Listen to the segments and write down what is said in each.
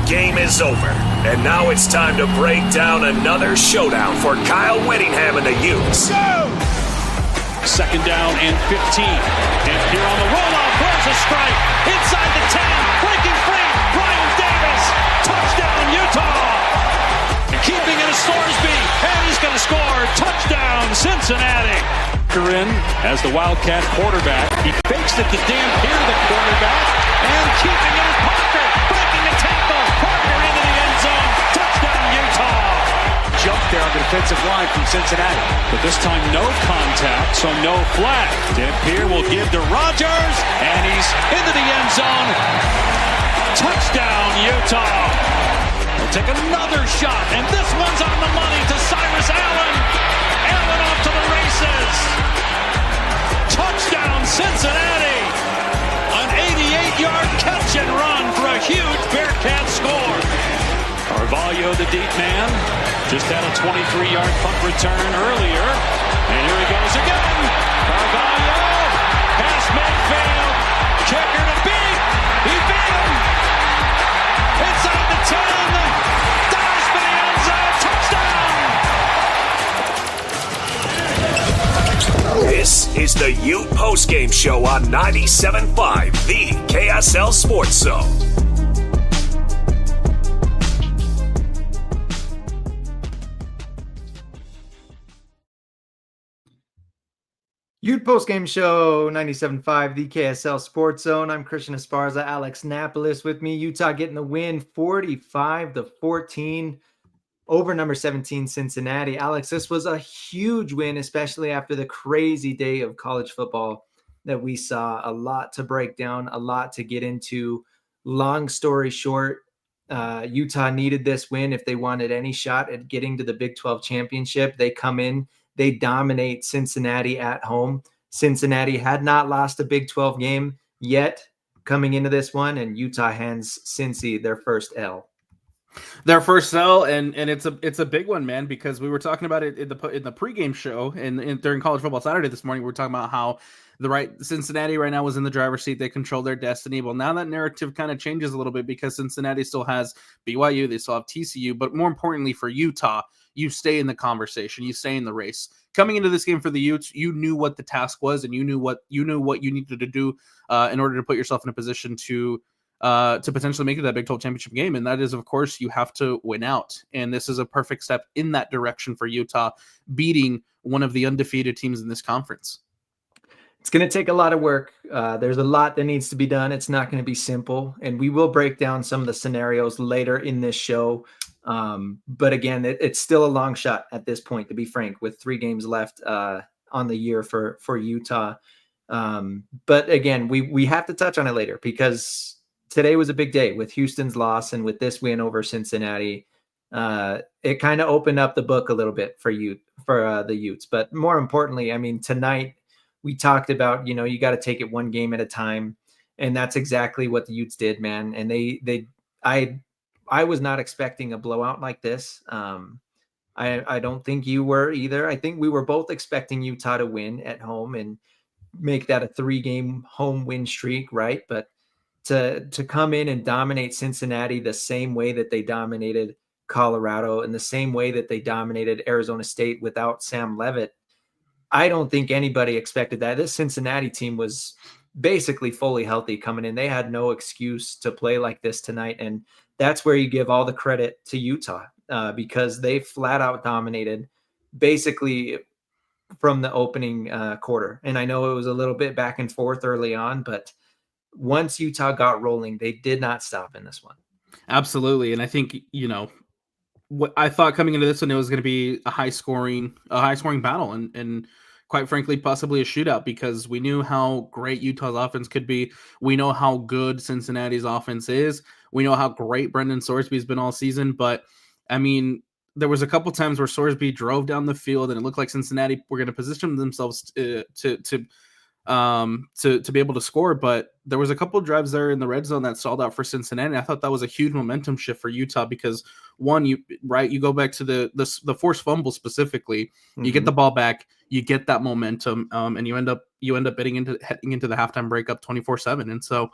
game is over, and now it's time to break down another showdown for Kyle Whittingham and the Utes. Go! Second down and 15. And here on the rollout, there's a strike. Inside the 10, breaking free. Brian Davis, touchdown Utah. Keeping it as Sorsby, and he's going to score. Touchdown Cincinnati. In as the Wildcat quarterback. He fakes it to Dan Peer, the quarterback, and keeping it is Parker. Breaking the tackle. Parker into the end zone. Touchdown Utah. Jump there on the defensive line from Cincinnati. But this time no contact, so no flag. Dan Peer will give to Rodgers, and he's into the end zone. Touchdown Utah. They'll take another shot, and this one's on the money to Cyrus Allen. Allen off to the races. Touchdown Cincinnati. An 88-yard catch and run for a huge Bearcat score. Carvalho, the deep man, just had a 23-yard punt return earlier. And here he goes again. Carvalho, pass Mayfield, kicker to beat. He beat him. Inside the 10. Dives for the end zone. Touchdown. This is the Ute Postgame Show on 97.5, the KSL Sports Zone. Ute Postgame Show 97.5, the KSL Sports Zone. I'm Christian Esparza Alex Napoles. With me, Utah getting the win 45-14 over number 17 Cincinnati. Alex, this was a huge win, especially after the crazy day of college football that we saw. A lot to break down, a lot to get into. Long story short, Utah needed this win if they wanted any shot at getting to the Big 12 championship. They come in, they dominate Cincinnati at home. Cincinnati had not lost a Big 12 game yet coming into this one, and Utah hands Cincy their first L. Their first L, and it's a big one, man, because we were talking about it in the pregame show and during College Football Saturday this morning. We were talking about how Cincinnati right now was in the driver's seat. They control their destiny. Well, now that narrative kind of changes a little bit because Cincinnati still has BYU, they still have TCU, but more importantly for Utah, you stay in the conversation, you stay in the race. Coming into this game for the Utes, you knew what the task was, and you knew what you needed to do in order to put yourself in a position to potentially make it that Big 12 championship game. And that is, of course, you have to win out. And this is a perfect step in that direction for Utah, beating one of the undefeated teams in this conference. It's going to take a lot of work. There's a lot that needs to be done. It's not going to be simple. And we will break down some of the scenarios later in this show. But again, it's still a long shot at this point, to be frank, with 3 games left on the year for Utah. But again, we have to touch on it later because today was a big day with Houston's loss and with this win over Cincinnati. It kind of opened up the book a little bit for the Utes. But more importantly, I mean, tonight we talked about, you got to take it one game at a time. And that's exactly what the Utes did, man. And I was not expecting a blowout like this. I don't think you were either. I think we were both expecting Utah to win at home and make that a 3-game home win streak, right? But to come in and dominate Cincinnati the same way that they dominated Colorado and the same way that they dominated Arizona State without Sam Leavitt, I don't think anybody expected that. This Cincinnati team was basically fully healthy coming in. They had no excuse to play like this tonight. And that's where you give all the credit to Utah because they flat out dominated basically from the opening quarter. And I know it was a little bit back and forth early on, but once Utah got rolling, they did not stop in this one. Absolutely. And I think, what I thought coming into this one, it was going to be a high scoring battle and quite frankly, possibly a shootout because we knew how great Utah's offense could be. We know how good Cincinnati's offense is. We know how great Brendan Sorsby's been all season. But I mean, there was a couple times where Sorsby drove down the field and it looked like Cincinnati were going to position themselves to be able to score. But there was a couple of drives there in the red zone that stalled out for Cincinnati. I thought that was a huge momentum shift for Utah because one, you go back to the forced fumble specifically, you get the ball back, you get that momentum, and you end up heading into the halftime break up 24-7. And so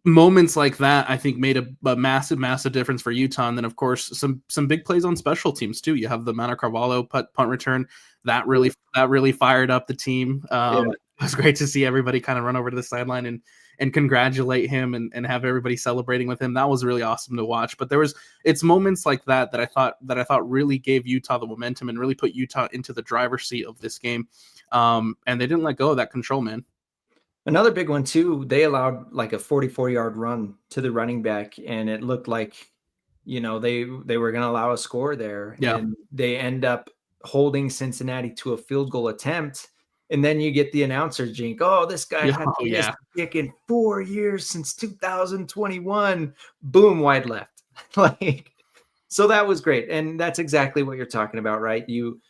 moments like that, I think, made a massive, massive difference for Utah. And then, of course, some big plays on special teams too. You have the Mount Carvalho punt return that really fired up the team. It was great to see everybody kind of run over to the sideline and congratulate him and have everybody celebrating with him. That was really awesome to watch. But it's moments like that I thought really gave Utah the momentum and really put Utah into the driver's seat of this game. And they didn't let go of that control, man. Another big one too, they allowed like a 44-yard run to the running back, and it looked like, they were going to allow a score there. Yeah. And they end up holding Cincinnati to a field goal attempt. And then you get the announcer jink. Oh, this guy had missed a kick in 4 years since 2021. Boom, wide left. So that was great. And that's exactly what you're talking about, right? You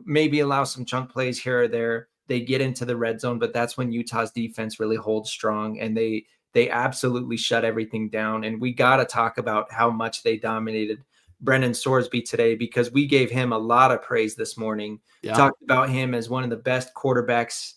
maybe allow some chunk plays here or there. They get into the red zone, but that's when Utah's defense really holds strong, and they absolutely shut everything down. And we got to talk about how much they dominated Brennan Sorsby today, because we gave him a lot of praise this morning. Yeah. Talked about him as one of the best quarterbacks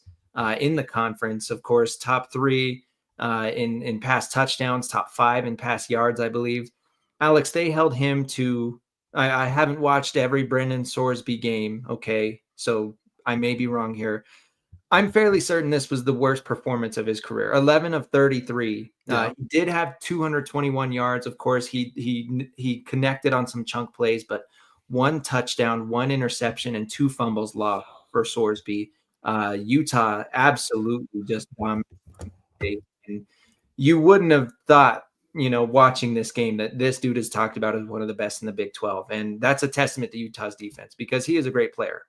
in the conference. Of course, top 3 in pass touchdowns, top 5 in pass yards, I believe. Alex, they held him to, I haven't watched every Brennan Sorsby game. Okay, so I may be wrong here. I'm fairly certain this was the worst performance of his career. 11 of 33. He did have 221 yards. Of course, he connected on some chunk plays, but 1 touchdown, 1 interception, and 2 fumbles lost for Sorsby. Utah absolutely just dominated. And you wouldn't have thought, watching this game, that this dude is talked about as one of the best in the Big 12. And that's a testament to Utah's defense, because he is a great player.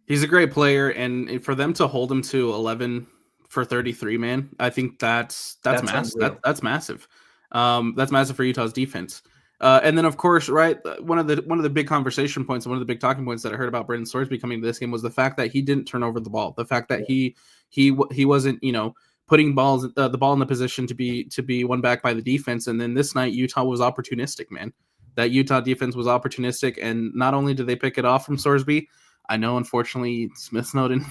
He's a great player, and for them to hold him to 11 for 33, man, I think that's massive. That's massive. That's massive for Utah's defense. And then, of course, right, one of the big conversation points, one of the big talking points that I heard about Brennan Sorsby coming to this game was the fact that he didn't turn over the ball. The fact that he wasn't, putting the ball in the position to be won back by the defense. And then this night, Utah was opportunistic, man. That Utah defense was opportunistic, and not only did they pick it off from Sorsby, I know, unfortunately, Smith Snowden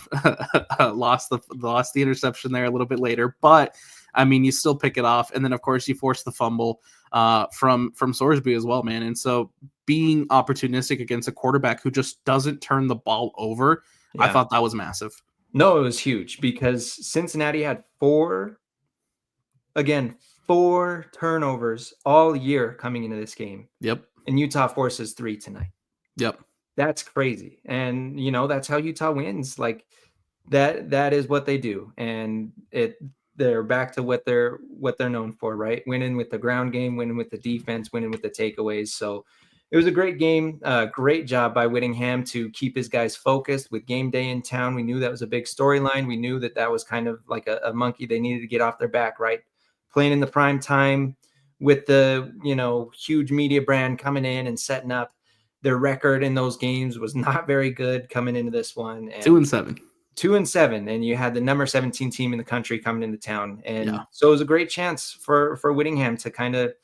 lost the interception there a little bit later, but I mean, you still pick it off, and then of course you force the fumble from Sorsby as well, man. And so being opportunistic against a quarterback who just doesn't turn the ball over, I thought that was massive. No, it was huge, because Cincinnati had 4 turnovers all year coming into this game. Yep. And Utah forces 3 tonight. Yep. That's crazy. And, that's how Utah wins. Like that is what they do. And they're back to what they're known for, right? Winning with the ground game, winning with the defense, winning with the takeaways. So it was a great game. Great job by Whittingham to keep his guys focused with game day in town. We knew that was a big storyline. We knew that was kind of like a monkey they needed to get off their back, right? Playing in the prime time with the, huge media brand coming in and setting up. Their record in those games was not very good coming into this one. And 2-7. 2-7, and you had the number 17 team in the country coming into town. And so it was a great chance for Whittingham to kind of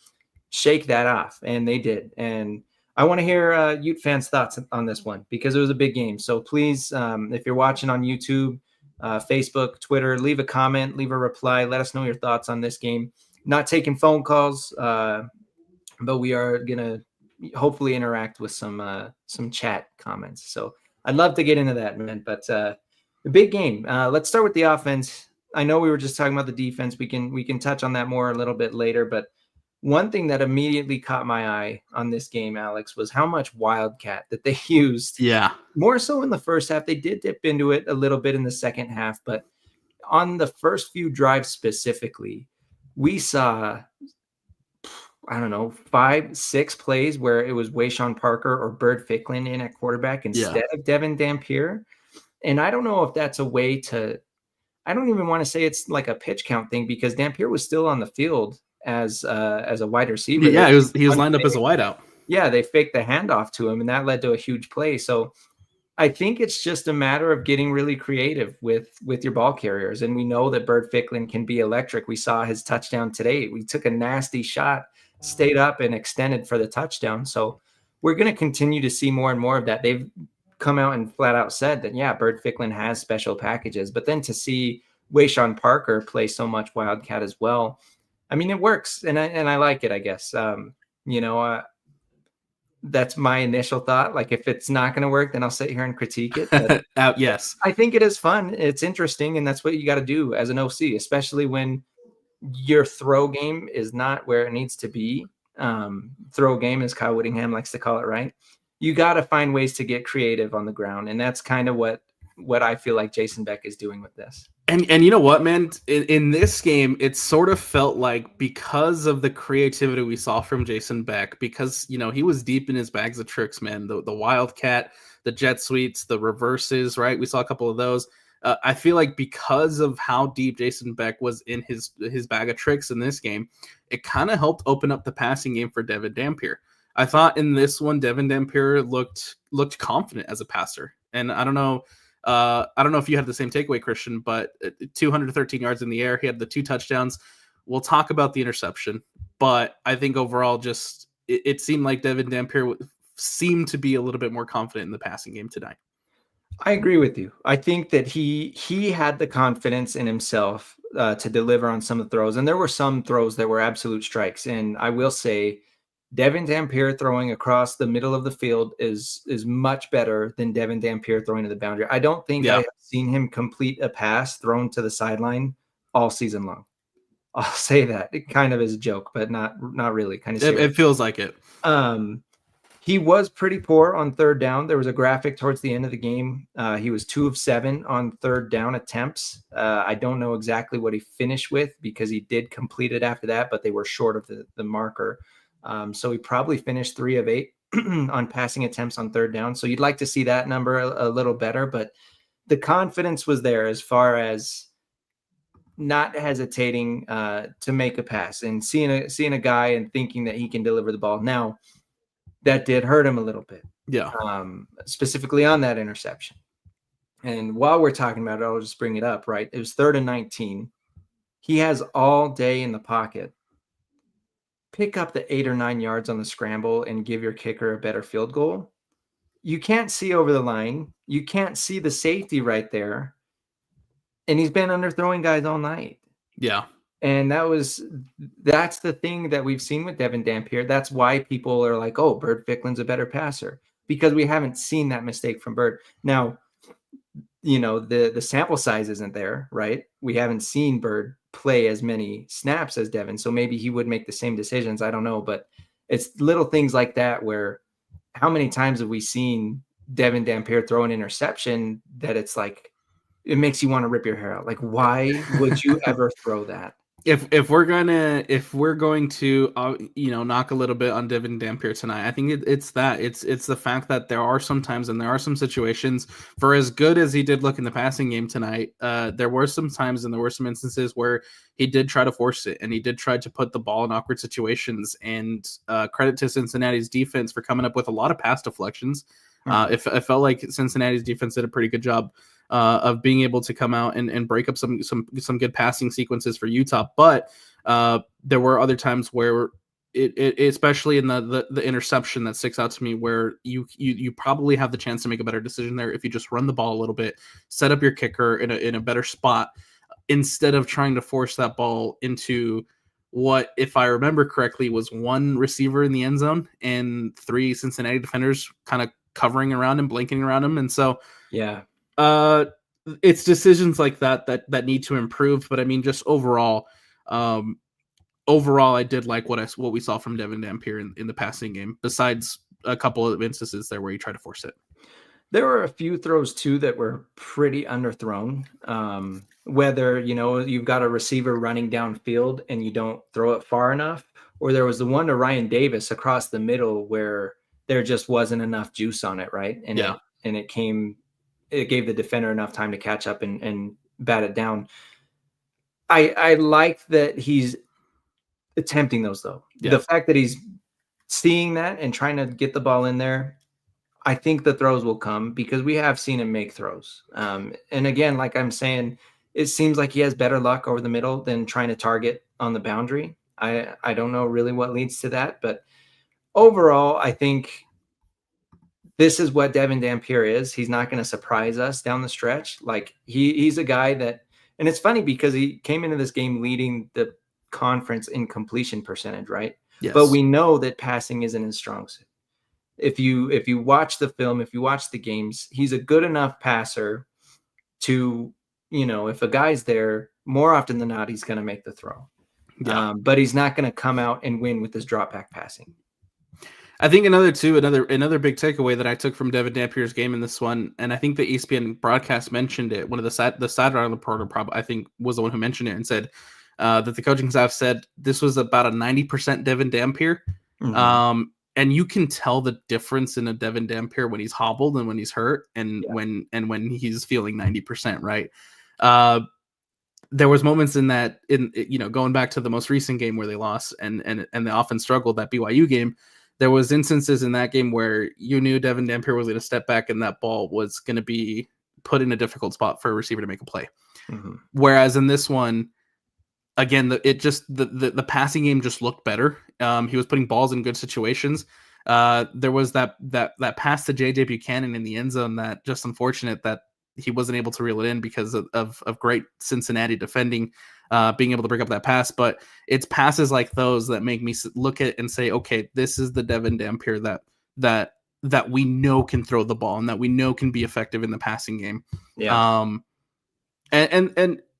shake that off, and they did. And I want to hear Ute fans' thoughts on this one, because it was a big game. So please, if you're watching on YouTube, Facebook, Twitter, leave a comment, leave a reply. Let us know your thoughts on this game. Not taking phone calls, but we are going to hopefully interact with some chat comments. So I'd love to get into that, man. But the big game. Let's start with the offense. I know we were just talking about the defense. We can touch on that more a little bit later. But one thing that immediately caught my eye on this game, Alex, was how much wildcat that they used. Yeah. More so in the first half. They did dip into it a little bit in the second half, but on the first few drives specifically, we saw, I don't know, 5-6 plays where it was Wayshawn Parker or Bird Ficklin in at quarterback instead of Devin Dampier. And I don't know if that's a way to, I don't even want to say it's like a pitch count thing, because Dampier was still on the field as a wide receiver. Yeah, he was lined up as a wideout. Yeah, they faked the handoff to him, and that led to a huge play. So I think it's just a matter of getting really creative with your ball carriers. And we know that Bird Ficklin can be electric. We saw his touchdown today. We took a nasty shot, stayed up, and extended for the touchdown. So we're going to continue to see more and more of that. They've come out and flat out said that, yeah, Bird Ficklin has special packages. But then to see Wayshawn Parker play so much wildcat as well, I mean, it works, and I like it, I guess. You know, that's my initial thought. Like, if it's not going to work, then I'll sit here and critique it. But Yes. I think it is fun. It's interesting, and that's what you got to do as an OC, especially when your throw game is not where it needs to be. Throw game, as Kyle Whittingham likes to call it, right? You got to find ways to get creative on the ground, and that's kind of what I feel like Jason Beck is doing with this. And you know what, man? In this game, it sort of felt like, because of the creativity we saw from Jason Beck, because, you know, he was deep in his bags of tricks, man. The Wildcat, the jet sweeps, the reverses, right? We saw a couple of those. I feel like because of how deep Jason Beck was in his bag of tricks in this game, it kind of helped open up the passing game for Devin Dampier. I thought in this one, Devin Dampier looked confident as a passer, and I don't know if you had the same takeaway, Christian, but 213 yards in the air. He had the 2 touchdowns. We'll talk about the interception, but I think overall, just it seemed like Devin Dampier seemed to be a little bit more confident in the passing game tonight. I agree with you. I think that he had the confidence in himself to deliver on some of the throws, and there were some throws that were absolute strikes. And I will say, Devin Dampier throwing across the middle of the field is much better than Devin Dampier throwing to the boundary. I don't think I have seen him complete a pass thrown to the sideline all season long. I'll say that. It kind of is a joke, but not really. Kind of it feels like it. He was pretty poor on third down. There was a graphic towards the end of the game. He was 2 of 7 on third down attempts. I don't know exactly what he finished with, because he did complete it after that, but they were short of the marker. So he probably finished 3 of 8 on passing attempts on third down. So you'd like to see that number a little better, but the confidence was there as far as not hesitating to make a pass and seeing a guy and thinking that he can deliver the ball. Now, that did hurt him a little bit. Yeah. Specifically on that interception. And while we're talking about it, I'll just bring it up, right? It was 3rd and 19. He has all day in the pocket. Pick up the 8 or 9 yards on the scramble and give your kicker a better field goal. You can't see over the line. You can't see the safety right there. And he's been underthrowing guys all night. Yeah. And that's the thing that we've seen with Devin Dampier. That's why people are like, oh, Bird Ficklen's a better passer, because we haven't seen that mistake from Bird. Now, you know, the sample size isn't there, right? We haven't seen Bird play as many snaps as Devin, so maybe he would make the same decisions. I don't know, but it's little things like that where how many times have we seen Devin Dampier throw an interception that it's like, it makes you want to rip your hair out. Like, why would you ever throw that? If we're going to knock a little bit on Devin Dampier tonight, I think it's the fact that there are some times and there are some situations, for as good as he did look in the passing game tonight, there were some times and there were some instances where he did try to force it and he did try to put the ball in awkward situations. And credit to Cincinnati's defense for coming up with a lot of pass deflections. It felt like Cincinnati's defense did a pretty good job of being able to come out and break up some good passing sequences for Utah. But there were other times where it especially in the interception that sticks out to me, where you probably have the chance to make a better decision there if you just run the ball a little bit, set up your kicker in a better spot, instead of trying to force that ball into what, if I remember correctly, was 1 receiver in the end zone and 3 Cincinnati defenders kind of covering around him, blanking around him. And so, yeah. It's decisions like that need to improve. But I mean, just overall, I did like what we saw from Devin Dampier in the passing game, besides a couple of instances there where he tried to force it. There were a few throws too that were pretty underthrown. Whether, you know, you've got a receiver running downfield and you don't throw it far enough, or there was the one to Ryan Davis across the middle where there just wasn't enough juice on it, right? And it gave the defender enough time to catch up and bat it down. I like that he's attempting those, though. Yeah. The fact that he's seeing that and trying to get the ball in there, I think the throws will come, because we have seen him make throws. And again, like I'm saying, it seems like he has better luck over the middle than trying to target on the boundary. I don't know really what leads to that, but overall, I think this is what Devin Dampier is. He's not going to surprise us down the stretch. Like he's a guy that, and it's funny because he came into this game leading the conference in completion percentage, right? Yes. But we know that passing isn't his strong suit. If you watch the film, if you watch the games, he's a good enough passer to, if a guy's there, more often than not, he's going to make the throw. Yeah. But he's not going to come out and win with his drop back passing. I think another big takeaway that I took from Devin Dampier's game in this one, and I think the ESPN broadcast mentioned it. One of the sideline reporter I think was the one who mentioned it and said that the coaching staff said this was about a 90% Devin Dampier. Mm-hmm. And you can tell the difference in a Devin Dampier when he's hobbled and when he's hurt and when he's feeling 90%, right? There was moments in that, going back to the most recent game where they lost and the offense struggled, that BYU game. There was instances in that game where you knew Devin Dampier was going to step back and that ball was going to be put in a difficult spot for a receiver to make a play. Mm-hmm. Whereas in this one, again, the passing game just looked better. He was putting balls in good situations. There was that pass to JJ Buchanan in the end zone that just unfortunate that he wasn't able to reel it in because of great Cincinnati defending, being able to break up that pass. But it's passes like those that make me look at and say, okay, this is the Devin Dampier that we know can throw the ball and that we know can be effective in the passing game. Yeah. And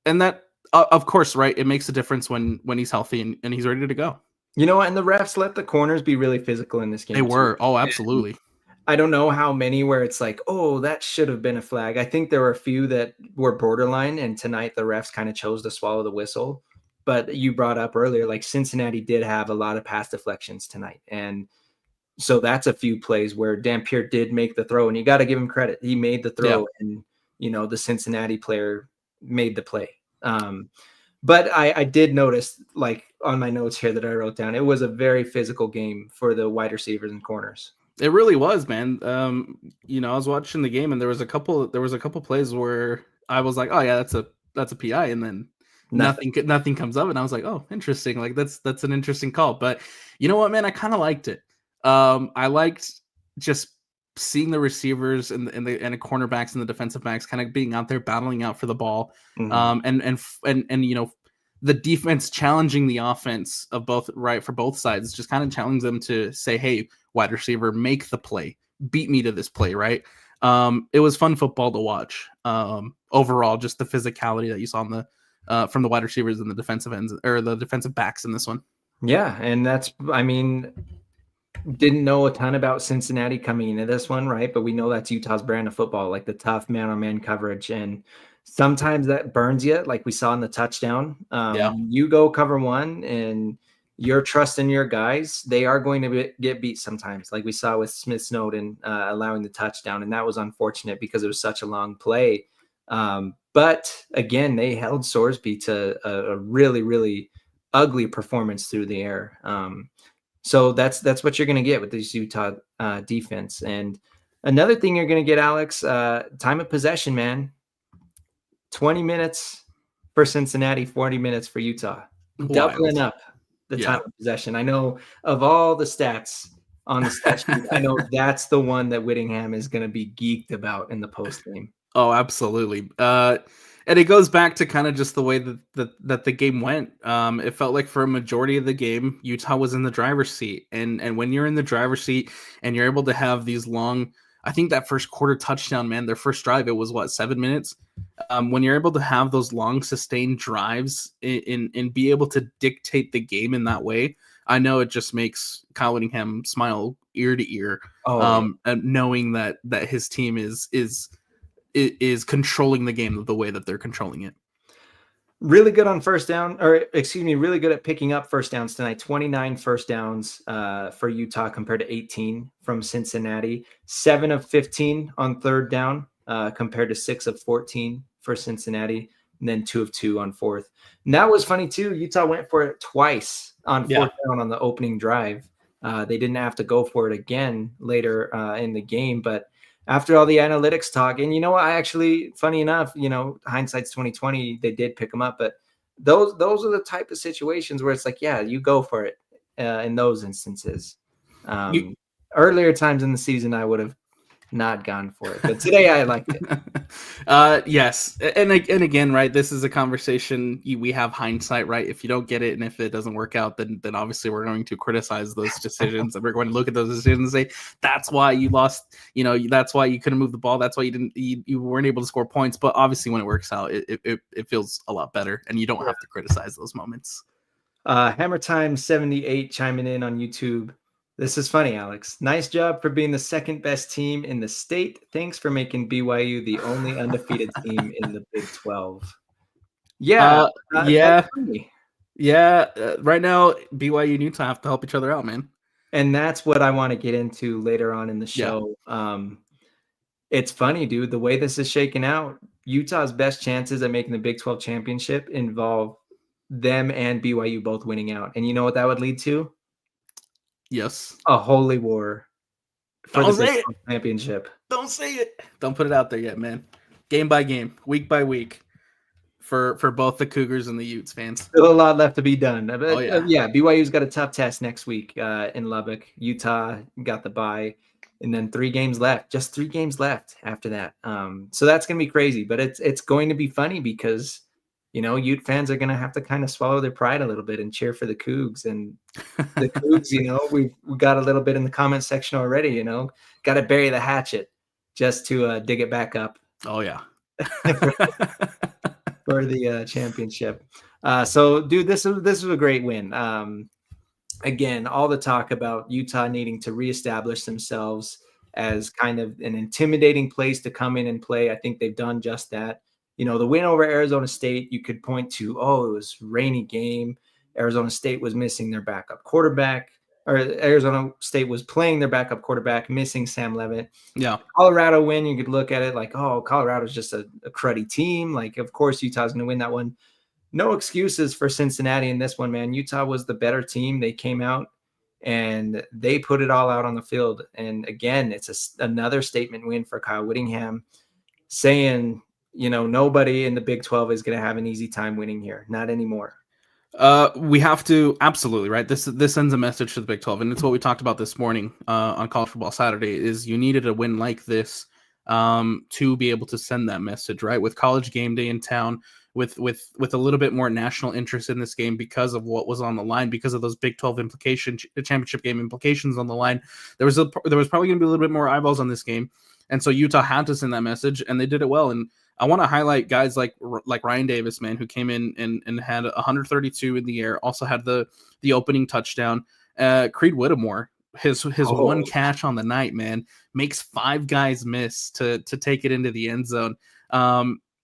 that, of course, right, it makes a difference when he's healthy and he's ready to go. You know what? And the refs let the corners be really physical in this game. They were. Oh, absolutely. And I don't know how many where it's like, oh, that should have been a flag. I think there were a few that were borderline, and tonight the refs kind of chose to swallow the whistle. But you brought up earlier, like Cincinnati did have a lot of pass deflections tonight. And so that's a few plays where Dampier did make the throw, and you got to give him credit. He made the throw, and, the Cincinnati player made the play. But I did notice, like on my notes here that I wrote down, it was a very physical game for the wide receivers and corners. It really was, man. I was watching the game and there was a couple plays where I was like, oh yeah, that's a PI. And then nothing comes of it. And I was like, oh, interesting. Like that's an interesting call, but you know what, man, I kind of liked it. I liked just seeing the receivers and the cornerbacks and the defensive backs kind of being out there battling out for the ball. Mm-hmm. And the defense challenging the offense of both, right, for both sides, just kind of challenge them to say, hey, wide receiver, make the play, beat me to this play, right? It was fun football to watch. Overall, just the physicality that you saw from the wide receivers and the defensive ends or the defensive backs in this one. Yeah, and didn't know a ton about Cincinnati coming into this one, right? But we know that's Utah's brand of football, like the tough man-on-man coverage. And sometimes that burns you, like we saw in the touchdown. You go cover one and you're trusting your guys. They are going to get beat sometimes, like we saw with Smith Snowden allowing the touchdown. And that was unfortunate because it was such a long play. But again, they held Sorsby to a really, really ugly performance through the air. So that's what you're going to get with this Utah defense. And another thing you're going to get, Alex, time of possession, man. 20 minutes for Cincinnati, 40 minutes for Utah. Doubling up the time of possession. I know of all the stats on the stat sheet, I know that's the one that Whittingham is going to be geeked about in the post game. Oh, absolutely. And it goes back to kind of just the way that the game went. It felt like for a majority of the game, Utah was in the driver's seat. And when you're in the driver's seat and you're able to have these long, I think that first quarter touchdown, man, their first drive, it was 7 minutes. When you're able to have those long sustained drives and be able to dictate the game in that way, I know it just makes Kyle Whittingham smile ear to ear. And knowing that his team is controlling the game the way that they're controlling it. Really good on really good at picking up first downs tonight. 29 first downs for Utah compared to 18 from Cincinnati. 7 of 15 on third down compared to 6 of 14 for Cincinnati. And then 2 of 2 on fourth. And that was funny too. Utah went for it twice on fourth down on the opening drive. They didn't have to go for it again later in the game, but after all the analytics talk, and I actually, funny enough, hindsight's 2020, they did pick them up, but those are the type of situations where it's like, yeah, you go for it in those instances. Earlier times in the season, I would have not gone for it. But today I liked it. Yes, and again, right, this is a conversation we have hindsight, right? If you don't get it and if it doesn't work out, then obviously we're going to criticize those decisions and we're going to look at those decisions and say that's why you lost, that's why you couldn't move the ball, that's why you weren't able to score points. But obviously when it works out, it feels a lot better and you don't have to criticize those moments. Hammer Time 78 chiming in on YouTube. This is funny, Alex. Nice job for being the second best team in the state. Thanks for making BYU the only undefeated team in the Big 12. Yeah. Right now, BYU and Utah have to help each other out, man. And that's what I want to get into later on in the show. Yeah. It's funny, dude. The way this is shaking out, Utah's best chances at making the Big 12 championship involve them and BYU both winning out. And you know what that would lead to? Yes. A holy war for the Big 12 championship. Don't say it. Don't put it out there yet, man. Game by game, week by week for both the Cougars and the Utes fans. Still a lot left to be done. Oh, yeah. BYU's got a tough test next week in Lubbock. Utah got the bye. And then 3 games left. Just 3 games left after that. So that's going to be crazy. But it's going to be funny because Ute fans are going to have to kind of swallow their pride a little bit and cheer for the Cougs. And the Cougs, we got a little bit in the comment section already, got to bury the hatchet just to dig it back up. Oh, yeah. for the championship. So, dude, this was a great win. Again, all the talk about Utah needing to reestablish themselves as kind of an intimidating place to come in and play. I think they've done just that. The win over Arizona State, you could point to, it was a rainy game. Arizona State was missing their backup quarterback, or Arizona State was playing their backup quarterback, missing Sam Levitt. Yeah. Colorado win, you could look at it like, Colorado's just a cruddy team. Like, of course, Utah's going to win that one. No excuses for Cincinnati in this one, man. Utah was the better team. They came out and they put it all out on the field. And again, it's another statement win for Kyle Whittingham, saying, nobody in the Big 12 is going to have an easy time winning here. Not anymore. We have to, absolutely, right? This sends a message to the Big 12, and it's what we talked about this morning on College Football Saturday, is you needed a win like this to be able to send that message, right? With College game day in town, with a little bit more national interest in this game because of what was on the line, because of those Big 12 championship game implications on the line. There was probably going to be a little bit more eyeballs on this game, and so Utah had to send that message, and they did it well. And I want to highlight guys like Ryan Davis, man, who came in and had 132 in the air, also had the opening touchdown. Creed Whittemore, his one catch on the night, man, makes 5 guys miss to take it into the end zone.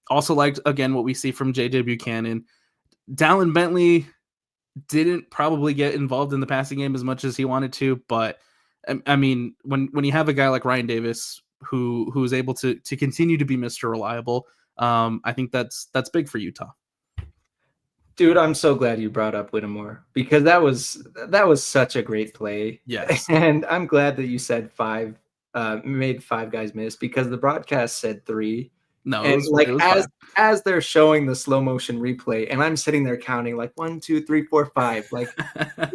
Also liked, again, what we see from J.J. Buchanan. Dallin Bentley didn't probably get involved in the passing game as much as he wanted to, but I mean, when you have a guy like Ryan Davis who's able to continue to be Mr. Reliable, I think that's big for Utah. Dude, I'm so glad you brought up Whittemore, because that was such a great play. Yes. And I'm glad that you said 5, made 5 guys miss, because the broadcast said 3. No, and it was as they're showing the slow motion replay, and I'm sitting there counting like 1, 2, 3, 4, 5. Like,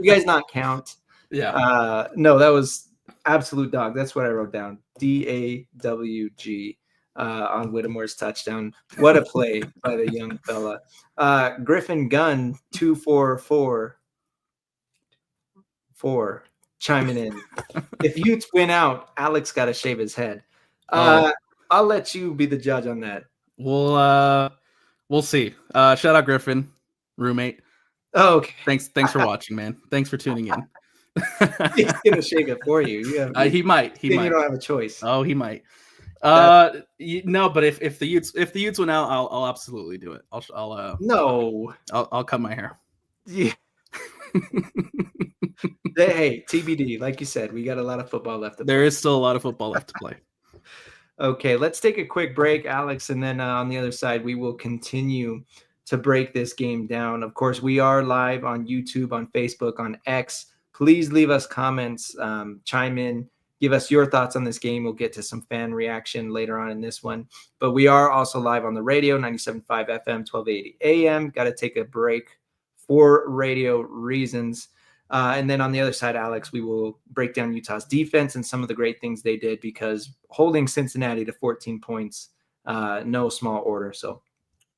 you guys not count? Yeah. No, that was absolute dog. That's what I wrote down. DAWG on Whittemore's touchdown. What a play by the young fella. Griffin Gunn 2444 chiming in. If Utes win out, Alex got to shave his head. I'll let you be the judge on that. We'll see. Shout out Griffin, roommate. Oh, okay. Thanks for watching, man. Thanks for tuning in. He's gonna shave it for you. He might. You don't have a choice. Oh, he might. No, but if the Utes went out, I'll absolutely do it. I'll cut my hair. Yeah. Hey, TBD. Like you said, we got a lot of football left to play. There is still a lot of football left to play. Okay, let's take a quick break, Alex, and then on the other side, we will continue to break this game down. Of course, we are live on YouTube, on Facebook, on X. Please leave us comments, chime in, give us your thoughts on this game. We'll get to some fan reaction later on in this one. But we are also live on the radio, 97.5 FM, 1280 AM. Got to take a break for radio reasons. And then on the other side, Alex, we will break down Utah's defense and some of the great things they did, because holding Cincinnati to 14 points, no small order. So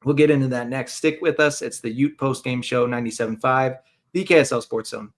we'll get into that next. Stick with us. It's the Ute Postgame Show 97.5, the KSL Sports Zone.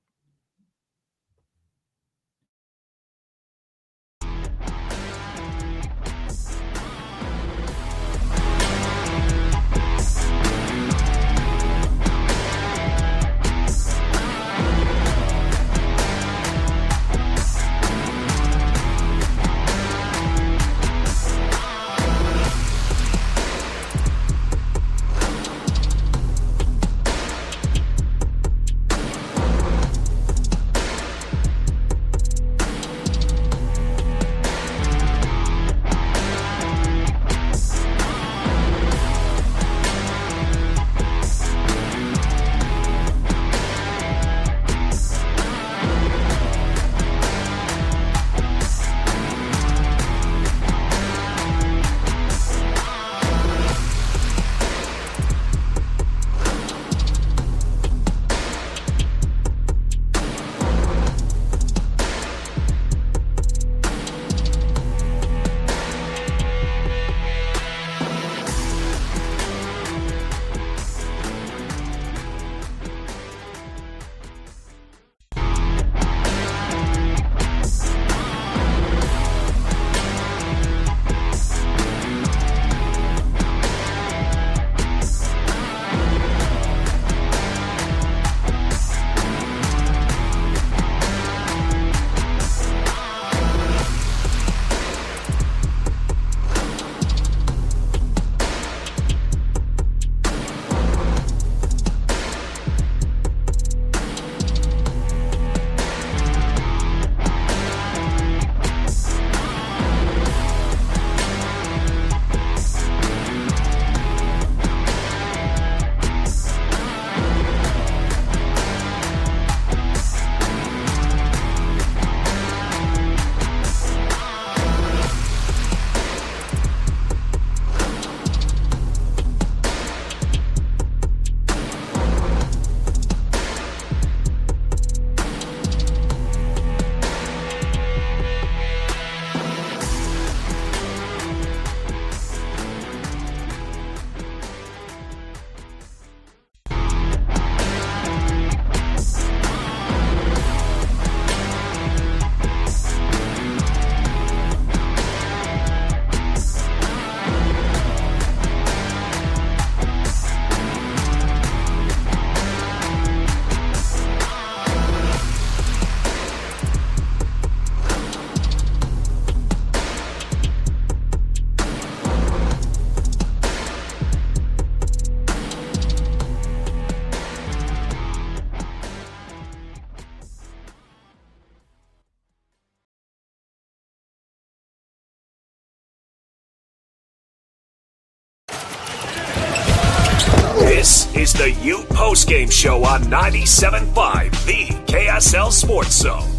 This is the Ute Postgame Show on 97.5, the KSL Sports Zone.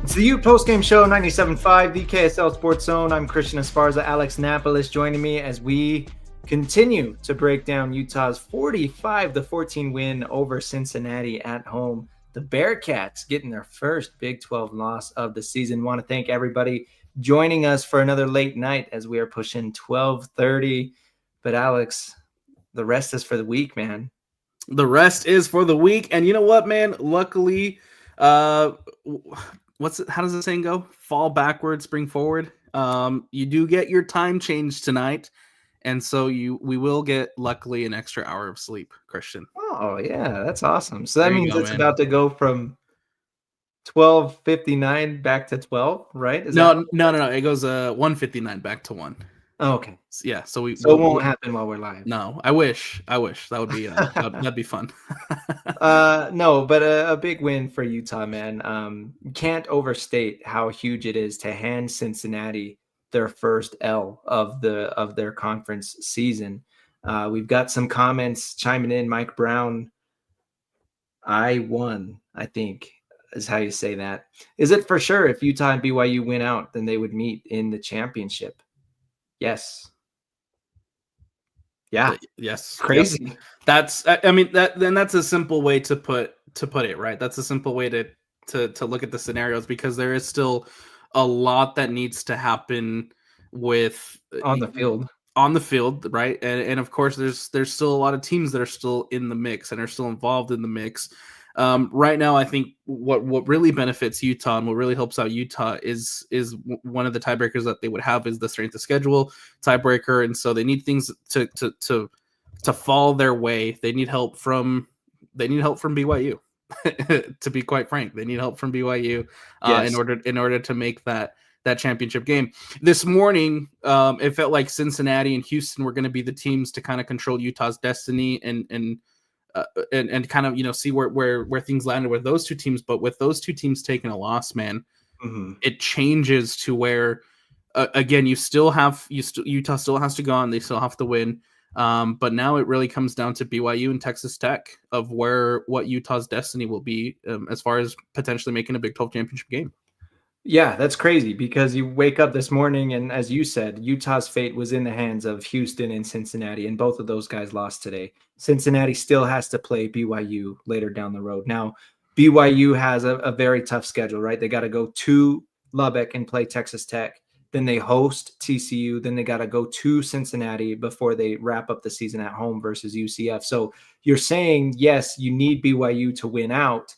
It's the Ute Postgame Show 97.5, the KSL Sports Zone. I'm Christian Esparza Alex Napoles, joining me as we continue to break down Utah's 45-14 win over Cincinnati at home. The Bearcats getting their first Big 12 loss of the season. Want to thank everybody joining us for another late night as we are pushing 12:30. But Alex, the rest is for the week, man. The rest is for the week. And you know what, man? Luckily, how does the saying go? Fall backward, spring forward. You do get your time change tonight. And so we will get, luckily, an extra hour of sleep, Christian. Oh, yeah, that's awesome. So that means it's about to go from 12:59 back to 12, right? No. It goes 1:59 back to 1. Oh, okay. Yeah, so it won't happen while we're live. No, I wish that would be that'd be fun. No, but a big win for Utah, man. Can't overstate how huge it is to hand Cincinnati their first L of their conference season. We've got some comments chiming in. Mike Brown, I won, I think is how you say that. Is it for sure if Utah and BYU win out, then they would meet in the championship? Yes. Yeah, Yes. crazy. Yep. That's a simple way to put it, right? That's a simple way to look at the scenarios, because there is still a lot that needs to happen with On the field. Right? And of course there's still a lot of teams that are still in the mix and are still involved in the mix. Right now, I think what really benefits Utah and what really helps out Utah is one of the tiebreakers that they would have is the strength of schedule tiebreaker, and so they need things to fall their way. They need help from BYU. To be quite frank, they need help from BYU Yes. in order to make that championship game. This morning, it felt like Cincinnati and Houston were going to be the teams to kind of control Utah's destiny and kind of see where things landed with those two teams. But with those two teams taking a loss, man, it changes to where again Utah still has to go on. They still have to win. But now it really comes down to BYU and Texas Tech of what Utah's destiny will be as far as potentially making a Big 12 championship game. Yeah, that's crazy because you wake up this morning and, as you said, Utah's fate was in the hands of Houston and Cincinnati, and both of those guys lost today. Cincinnati still has to play BYU later down the road. Now, BYU has a very tough schedule, right? They got to go to Lubbock and play Texas Tech. Then they host TCU. Then they got to go to Cincinnati before they wrap up the season at home versus UCF. So you're saying, yes, you need BYU to win out.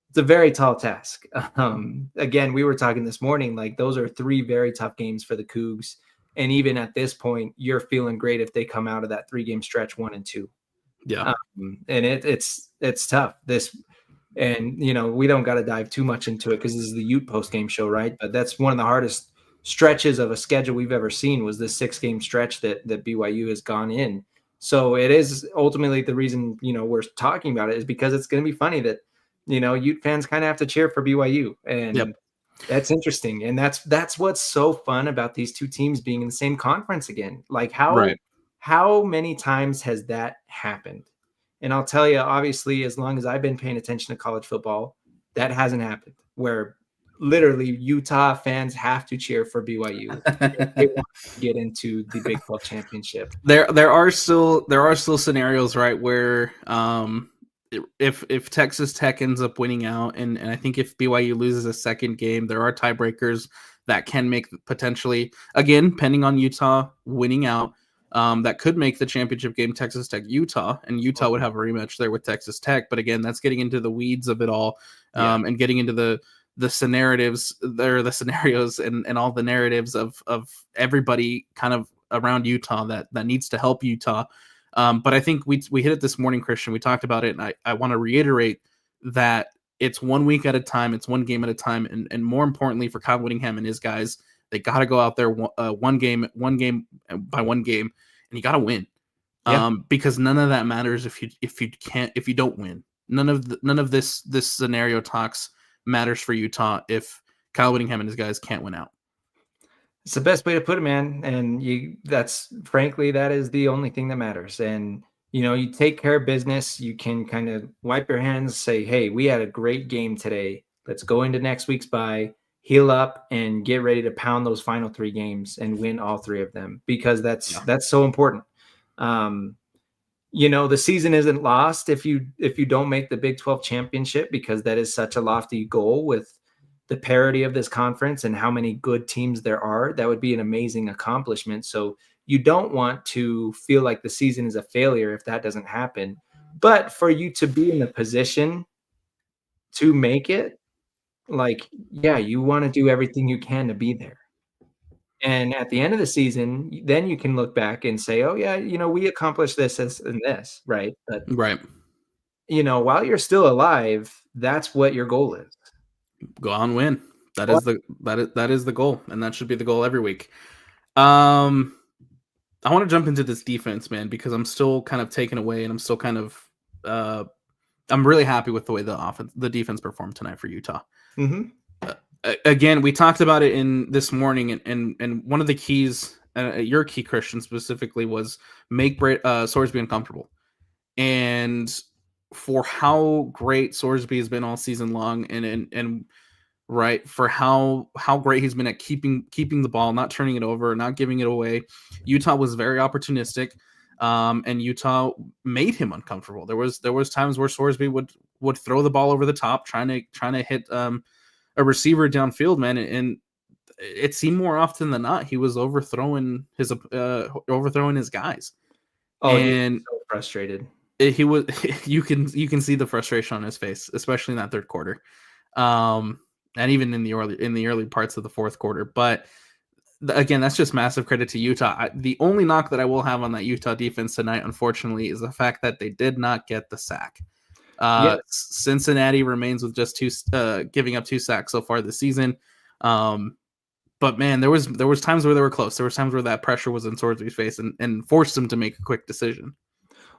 It's a very tall task. Again, we were talking this morning, like those are 3 very tough games for the Cougs. And even at this point, you're feeling great if they come out of that 3-game stretch 1-2. Yeah. And it's tough. And we don't got to dive too much into it because this is the Ute Postgame Show, right? But that's one of the hardest stretches of a schedule we've ever seen, was this 6-game stretch that BYU has gone in. So it is ultimately the reason, we're talking about it, is because it's going to be funny that, Ute fans kind of have to cheer for BYU, and that's interesting. And that's what's so fun about these two teams being in the same conference again. Like how many times has that happened? And I'll tell you, obviously, as long as I've been paying attention to college football, that hasn't happened, where literally Utah fans have to cheer for BYU if they want to get into the Big 12 championship. There are still scenarios, right, where if Texas Tech ends up winning out, and I think if BYU loses a second game, there are tiebreakers that can make potentially, again, depending on Utah winning out, that could make the championship game Texas Tech Utah, and Utah would have a rematch there with Texas Tech. But again, that's getting into the weeds of it all, and getting into the scenarios and all the narratives of everybody kind of around Utah that needs to help Utah. But I think we hit it this morning, Christian. We talked about it, and I want to reiterate that it's 1 week at a time, it's 1 game at a time, and more importantly for Kyle Whittingham and his guys, they got to go out there one game by one game, and you got to win. Because none of that matters if you don't win. None of this scenario talks matters for Utah if Kyle Whittingham and his guys can't win out. It's the best way to put it, man. And that is the only thing that matters. And, you take care of business, you can kind of wipe your hands, say, hey, we had a great game today. Let's go into next week's bye, heal up, and get ready to pound those final 3 games and win all 3 of them, because that's so important. The season isn't lost if you don't make the Big 12 championship, because that is such a lofty goal with the parity of this conference and how many good teams there are. That would be an amazing accomplishment. So you don't want to feel like the season is a failure if that doesn't happen. But for you to be in the position to make it, you want to do everything you can to be there. And at the end of the season, then you can look back and say, oh yeah, we accomplished this and this, right? But while you're still alive, that's what your goal is. Go on, win. That is the goal, and that should be the goal every week. I want to jump into this defense, man, because I'm still kind of taken away, and I'm still kind of I'm really happy with the way the defense performed tonight for Utah. Again, we talked about it in this morning, and one of the keys, your key, Christian, specifically, was make Sorsby uncomfortable. And for how great Sorsby has been all season long, and right, for how great he's been at keeping the ball, not turning it over, not giving it away, Utah was very opportunistic. and Utah made him uncomfortable. There was times where Sorsby would throw the ball over the top, trying to hit a receiver downfield, man, and it seemed more often than not he was overthrowing his guys. Oh, and he was so frustrated. He was you can see the frustration on his face, especially in that third quarter, and even in the early parts of the fourth quarter. But again, that's just massive credit to Utah. The only knock that I will have on that Utah defense tonight, unfortunately, is the fact that they did not get the sack. Yes. Cincinnati remains with just giving up 2 sacks so far this season. But man, there was times where they were close. There was times where that pressure was in Sorsby's face and forced him to make a quick decision.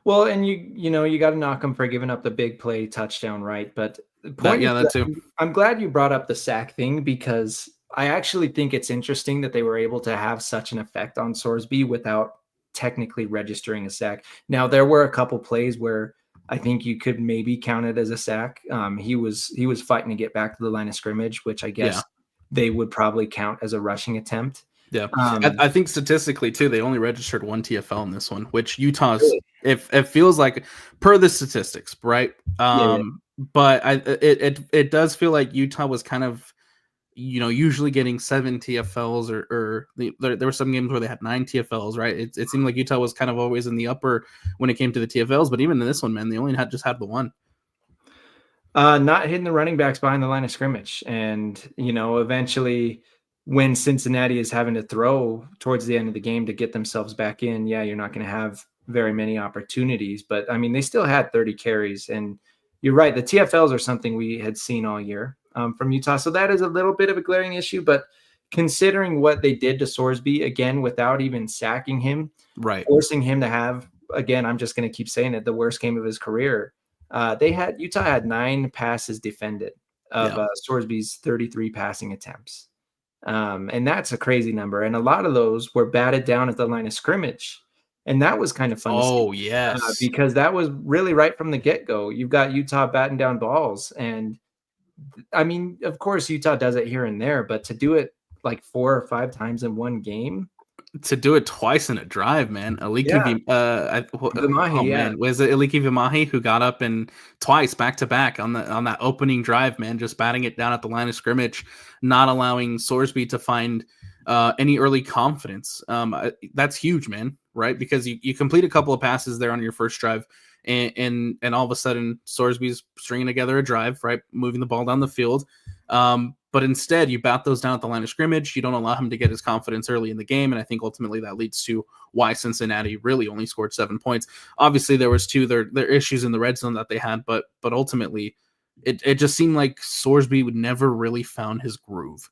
Well, and you got to knock him for giving up the big play touchdown, right? But that too. I'm glad you brought up the sack thing, because I actually think it's interesting that they were able to have such an effect on Sorsby without technically registering a sack. Now, there were a couple plays where I think you could maybe count it as a sack. He was fighting to get back to the line of scrimmage, which I guess they would probably count as a rushing attempt. Yeah, I think statistically too, they only registered 1 TFL in this one, which Utah's. Really? It feels like per the statistics, right? But it does feel like Utah was kind of, usually getting 7 TFLs or there were some games where they had 9 TFLs, right? It seemed like Utah was kind of always in the upper when it came to the TFLs, but even in this one, man, they only had the 1. Not hitting the running backs behind the line of scrimmage. And, eventually when Cincinnati is having to throw towards the end of the game to get themselves back in, you're not going to have very many opportunities. But, I mean, they still had 30 carries. And you're right, the TFLs are something we had seen all year from Utah. So that is a little bit of a glaring issue. But considering what they did to Sorsby, again, without even sacking him, right, forcing him to have, again, I'm just going to keep saying it, the worst game of his career. Utah had 9 passes defended of Sorsby's 33 passing attempts. And that's a crazy number. And a lot of those were batted down at the line of scrimmage. And that was kind of fun to see. Oh, yes. Because that was really right from the get-go. You've got Utah batting down balls. And, I mean, of course, Utah does it here and there. But to do it like 4 or 5 times in one game. To do it twice in a drive, man. Man, was it Aliki Vimahi who got up and twice back to back on that opening drive, man, just batting it down at the line of scrimmage, not allowing Sorsby to find any early confidence. That's huge, man, right? Because you complete a couple of passes there on your first drive, and all of a sudden Sorsby's stringing together a drive, right, moving the ball down the field. But instead, you bat those down at the line of scrimmage. You don't allow him to get his confidence early in the game, and I think ultimately that leads to why Cincinnati really only scored 7 points. Obviously, there was their issues in the red zone that they had, but ultimately, it just seemed like Sorsby would never really found his groove.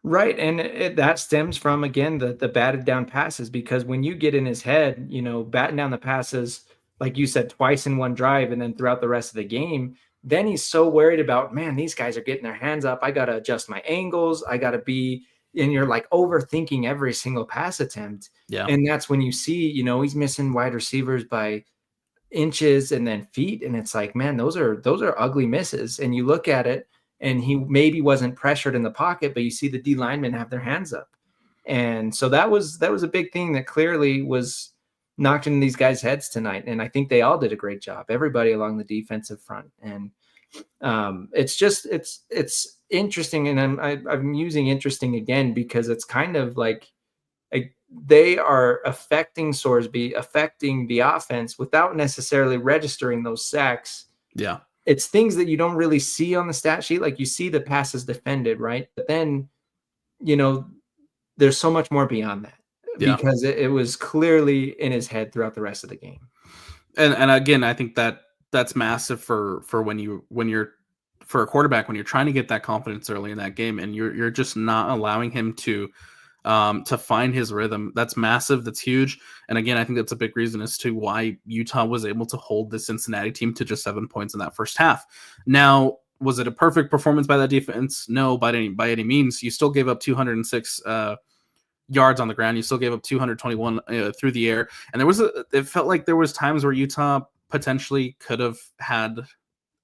Right, and that stems from, again, the batted down passes, because when you get in his head, batting down the passes, like you said, twice in one drive and then throughout the rest of the game, then he's so worried about, man, these guys are getting their hands up. I got to adjust my angles. I got to be, and you're like overthinking every single pass attempt. Yeah. And that's when you see, he's missing wide receivers by inches and then feet. And it's like, man, those are ugly misses. And you look at it and he maybe wasn't pressured in the pocket, but you see the D linemen have their hands up. And so that was a big thing that clearly was knocked in these guys' heads tonight. And I think they all did a great job, everybody along the defensive front. And it's interesting. And I'm using interesting again, because it's kind of like they are affecting Sorsby, affecting the offense without necessarily registering those sacks. Yeah. It's things that you don't really see on the stat sheet. Like you see the passes defended, right? But then, there's so much more beyond that. Yeah. Because it was clearly in his head throughout the rest of the game. And again, I think that's massive for when you're for a quarterback, when you're trying to get that confidence early in that game and you're just not allowing him to find his rhythm. That's massive. That's huge. And again, I think that's a big reason as to why Utah was able to hold the Cincinnati team to just 7 points in that first half. Now, was it a perfect performance by that defense? No, by any means. You still gave up 206 yards on the ground. You still gave up 221 through the air. And it felt like there was times where Utah potentially could have had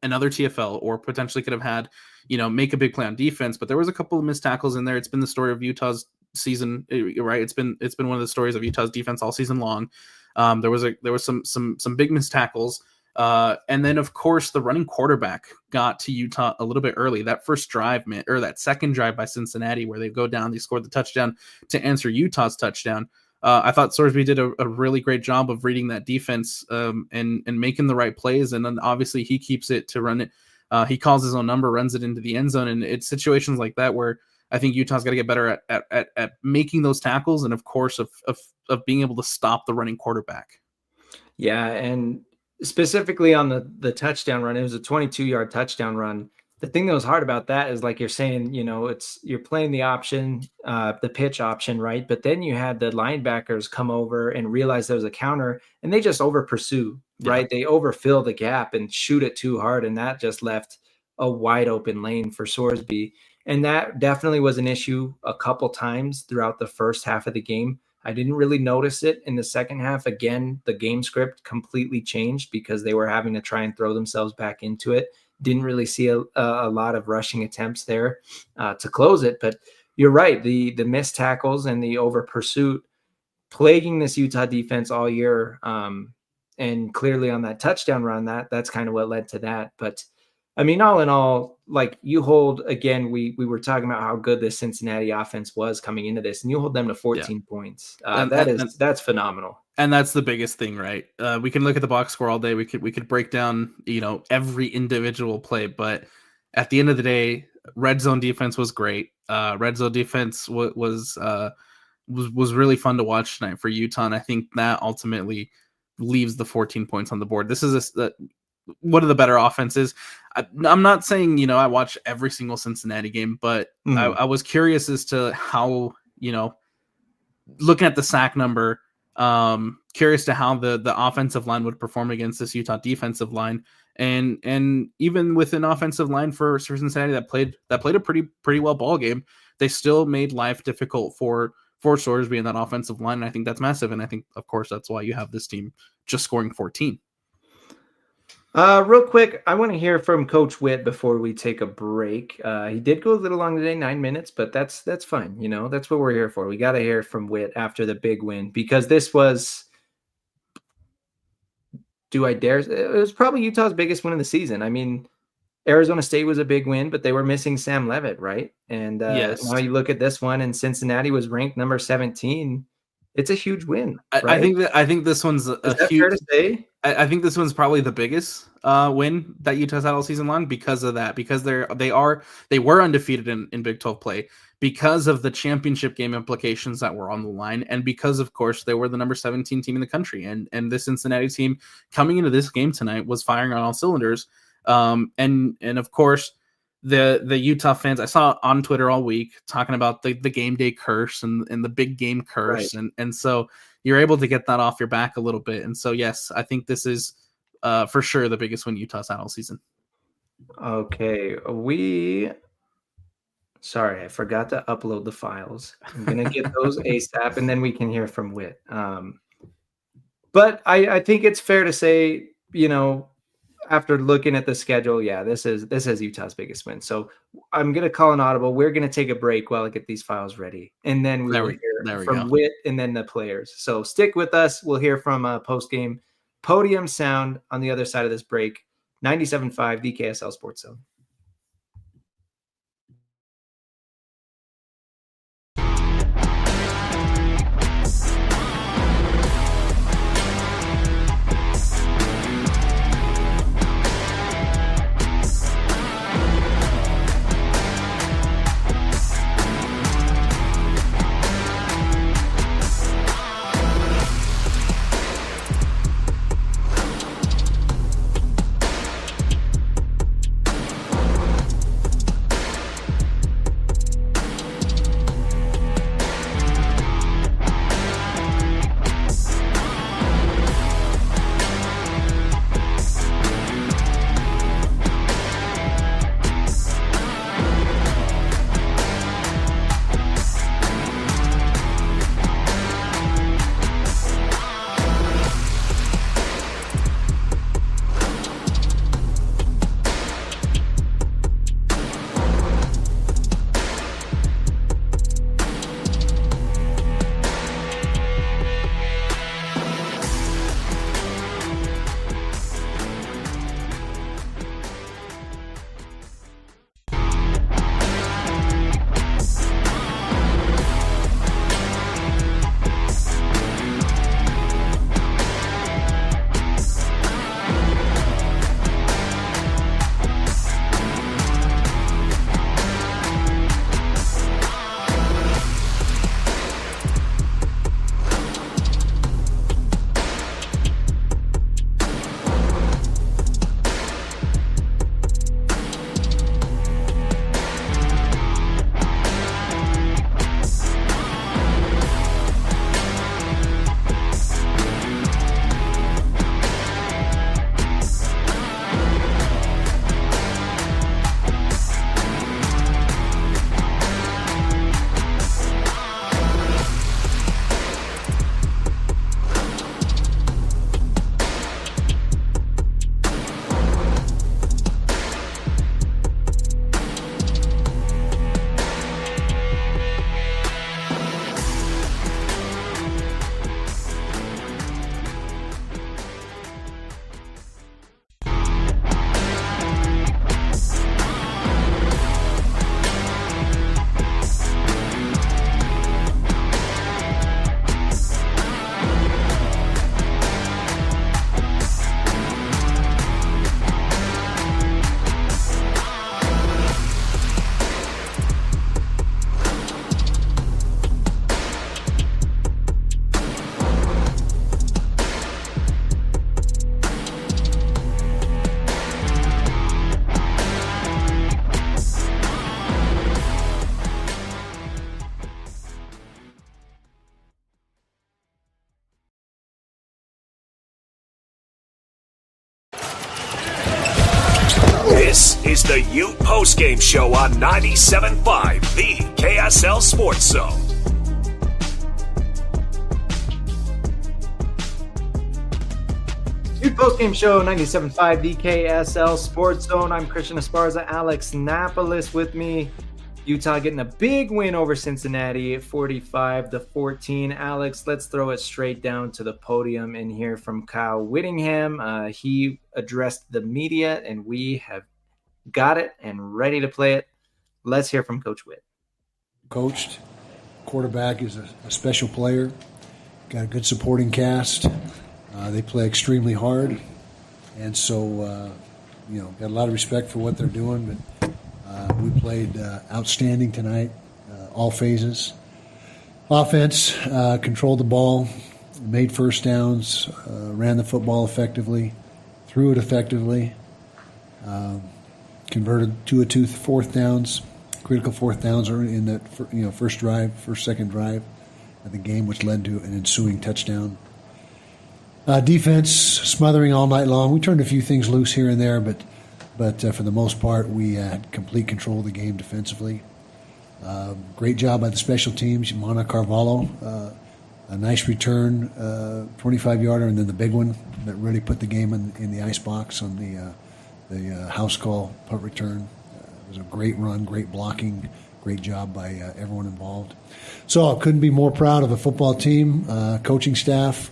another TFL or potentially could have had, make a big play on defense. But there was a couple of missed tackles in there. It's been the story of Utah's season, right? It's been one of the stories of Utah's defense all season long. There was some big missed tackles. And then, of course, the running quarterback got to Utah a little bit early. That first drive, or that second drive by Cincinnati, where they go down, they scored the touchdown to answer Utah's touchdown. I thought Sorsby did a really great job of reading that defense and making the right plays. And then obviously he keeps it to run it. He calls his own number, runs it into the end zone. And it's situations like that where I think Utah's got to get better at making those tackles. And of course, of being able to stop the running quarterback. Yeah. And specifically on the touchdown run, it was a 22-yard touchdown run. The thing that was hard about that is, like you're saying, you're playing the option, the pitch option, right? But then you had the linebackers come over and realize there was a counter, and they just over pursue, right? They overfill the gap and shoot it too hard, and that just left a wide open lane for Sorsby. And that definitely was an issue a couple times throughout the first half of the game. I didn't really notice it in the second half. Again, the game script completely changed because they were having to try and throw themselves back into it. Didn't really see a lot of rushing attempts there to close it. But you're right. The missed tackles and the over pursuit plaguing this Utah defense all year. And clearly on that touchdown run, that's kind of what led to that. But I mean, all in all, like you hold, again, we were talking about how good this Cincinnati offense was coming into this, and you hold them to 14 points. That's phenomenal. And that's the biggest thing, right? We can look at the box score all day. We could break down, every individual play, but at the end of the day, red zone defense was great. Red zone defense was really fun to watch tonight for Utah, and I think that ultimately leaves the 14 points on the board. This is one of the better offenses. I'm not saying, I watch every single Cincinnati game, but I was curious as to how, looking at the sack number, curious to how the offensive line would perform against this Utah defensive line. And even with an offensive line for Cincinnati that played a pretty well ball game, they still made life difficult for Sorsby in that offensive line. And I think that's massive. And I think, of course, that's why you have this team just scoring 14. Real quick, I want to hear from Coach Witt before we take a break. He did go a little long today, 9 minutes, but that's fine. That's what we're here for. We got to hear from Witt after the big win, because this was, it was probably Utah's biggest win of the season. I mean, Arizona State was a big win, but they were missing Sam Levitt, right? And yes. Now you look at this one, and Cincinnati was ranked number 17. It's a huge win. Right? I think this one's a huge. Fair to say? I think this one's probably the biggest win that Utah's had all season long because of that. Because they were undefeated in Big 12 play, because of the championship game implications that were on the line, and because, of course, they were the number 17 team in the country. And this Cincinnati team coming into this game tonight was firing on all cylinders. And of course, the Utah fans I saw on Twitter all week talking about the game day curse and the big game curse. Right. And so you're able to get that off your back a little bit. And so, yes, I think this is for sure the biggest win Utah's had all season. Okay. Sorry, I forgot to upload the files. I'm going to get those ASAP, and then we can hear from Witt. But I think it's fair to say, after looking at the schedule, yeah, this is Utah's biggest win. So I'm going to call an audible. We're going to take a break while I get these files ready. And then we'll hear from Witt and then the players. So stick with us. We'll hear from post-game podium sound on the other side of this break. 97.5 DKSL Sports Zone. This is the Ute Postgame Show on 97.5, the KSL Sports Zone. Ute Postgame Show 97.5, the KSL Sports Zone. I'm Christian Esparza Alex Napoles. With me, Utah getting a big win over Cincinnati, 45-14. Alex, let's throw it straight down to the podium and hear from Kyle Whittingham. He addressed the media, and we have got it and ready to play it. Let's hear from Coach Witt. Coached, quarterback is a special player, got a good supporting cast. They play extremely hard, and so, got a lot of respect for what they're doing, but we played outstanding tonight, all phases. Offense, controlled the ball, made first downs, ran the football effectively, threw it effectively, converted two fourth downs. Critical fourth downs are in that second drive of the game, which led to an ensuing touchdown. Defense smothering all night long. We turned a few things loose here and there, but for the most part, we had complete control of the game defensively. Great job by the special teams. Mana Carvalho, a nice return, 25-yarder, and then the big one that really put the game in the icebox on the house call punt return. It was a great run, great blocking, great job by everyone involved. So I couldn't be more proud of the football team, coaching staff,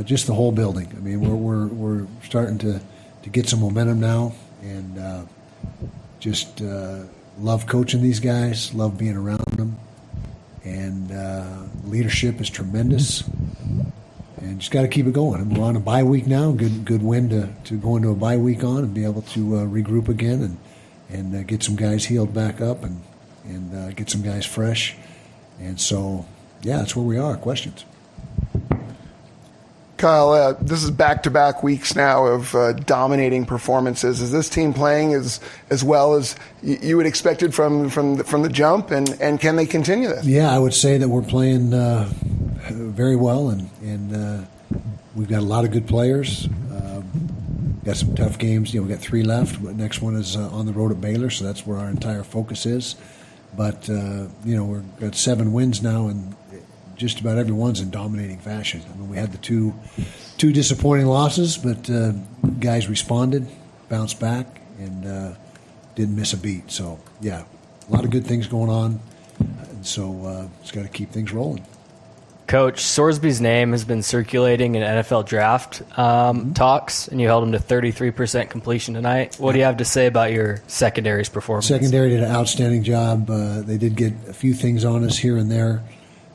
just the whole building. I mean, we're starting to get some momentum now, and just love coaching these guys, love being around them, and leadership is tremendous, and just got to keep it going. And we're on a bye week now. Good win to go into a bye week on and be able to regroup again and get some guys healed back up and get some guys fresh. And so, yeah, that's where we are. Questions? Kyle, this is back-to-back weeks now of dominating performances. Is this team playing as well as you would expect it from the jump, and can they continue this? Yeah, I would say that we're playing very well, and we've got a lot of good players. Got some tough games. We've got 3 left. Next one is on the road at Baylor, so that's where our entire focus is. But, we've got 7 wins now, and just about everyone's in dominating fashion. I mean, we had the two disappointing losses, but guys responded, bounced back, and didn't miss a beat. So, yeah, a lot of good things going on, and so just got to keep things rolling. Coach, Sorsby's name has been circulating in NFL draft talks, and you held him to 33% completion tonight. What do you have to say about your secondary's performance? Secondary did an outstanding job. They did get a few things on us here and there,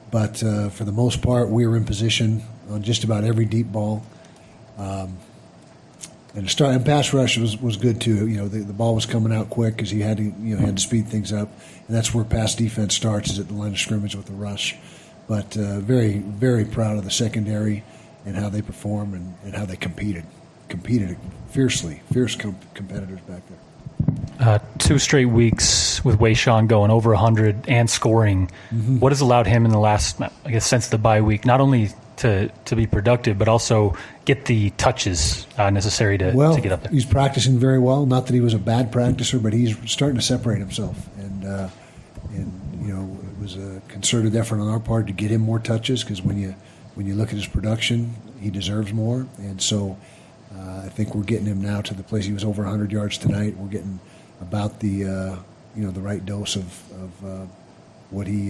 but for the most part, we were in position on just about every deep ball. And pass rush was good too. The ball was coming out quick because he had to speed things up, and that's where pass defense starts, is at the line of scrimmage with the rush. But very, very proud of the secondary and how they performed and how they competed fiercely, fierce competitors back there. 2 straight weeks with Wayshawn going over 100 and scoring. Mm-hmm. What has allowed him in the last, I guess, since the bye week, not only to be productive, but also get the touches necessary to get up there? He's practicing very well. Not that he was a bad practicer, but he's starting to separate himself. And it was a concerted effort on our part to get him more touches, because when you look at his production, he deserves more. And so I think we're getting him now to the place. He was over 100 yards tonight. We're getting about the the right dose of what he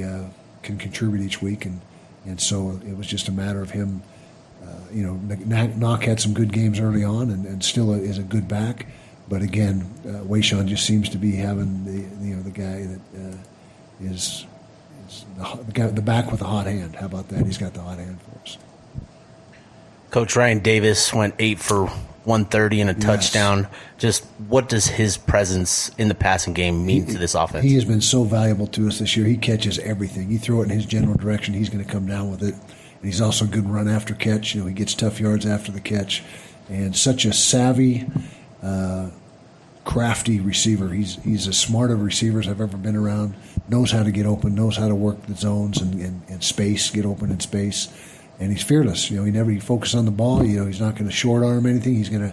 can contribute each week, and so it was just a matter of him. Knock had some good games early on, and still is a good back. But again, Wayshawn just seems to be having the guy that is the back with the hot hand. How about that? He's got the hot hand for us. Coach Ryan Davis went 8 for 130 and a touchdown. Just what does his presence in the passing game mean to this offense? He has been so valuable to us this year. He catches everything. You throw it in his general direction, he's going to come down with it. And he's also a good run after catch. He gets tough yards after the catch. And such a savvy, crafty receiver. He's as smart of receivers I've ever been around. Knows how to get open, knows how to work the zones and space, get open in space. And he's fearless. He focuses on the ball. He's not going to short arm anything. He's going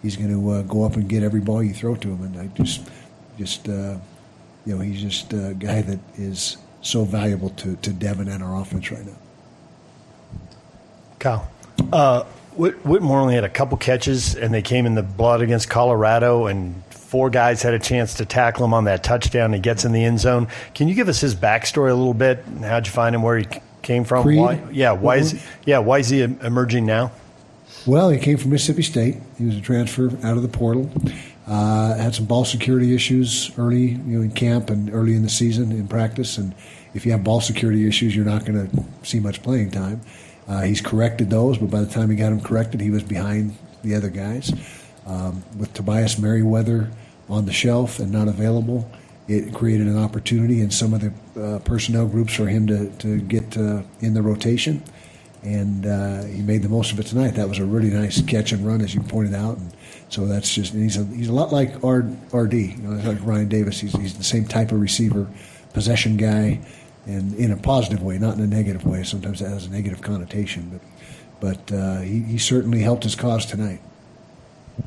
he's going to go up and get every ball you throw to him. And I just he's just a guy that is so valuable to Devin and our offense right now. Kyle, Whitmore only had a couple catches, and they came in the blood against Colorado, and 4 guys had a chance to tackle him on that touchdown. He gets in the end zone. Can you give us his backstory a little bit? How'd you find him? Where he came from? Creed? Why is he emerging now? Well, he came from Mississippi State. He was a transfer out of the portal. Had some ball security issues early, in camp and early in the season in practice. And if you have ball security issues, you're not going to see much playing time. He's corrected those, but by the time he got them corrected, he was behind the other guys. With Tobias Merriweather on the shelf and not available, it created an opportunity in some of the personnel groups for him to get in the rotation. And he made the most of it tonight. That was a really nice catch and run, as you pointed out. And so that's just he's a lot like RD, like Ryan Davis. He's the same type of receiver, possession guy, and in a positive way, not in a negative way. Sometimes that has a negative connotation, but he certainly helped his cause tonight.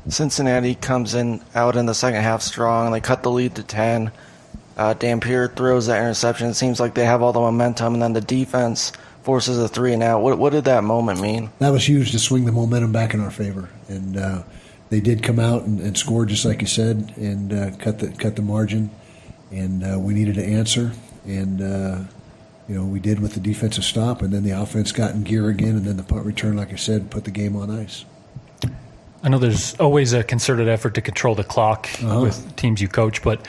Cincinnati comes out in the second half strong. They cut the lead to 10. Dampier throws that interception. It seems like they have all the momentum, and then the defense forces a 3-and-out. What did that moment mean? That was huge to swing the momentum back in our favor, and they did come out and score just like you said, and cut the margin, and we needed to answer, and we did with the defensive stop, and then the offense got in gear again, and then the punt return, like I said, put the game on ice. I know there's always a concerted effort to control the clock with teams you coach, but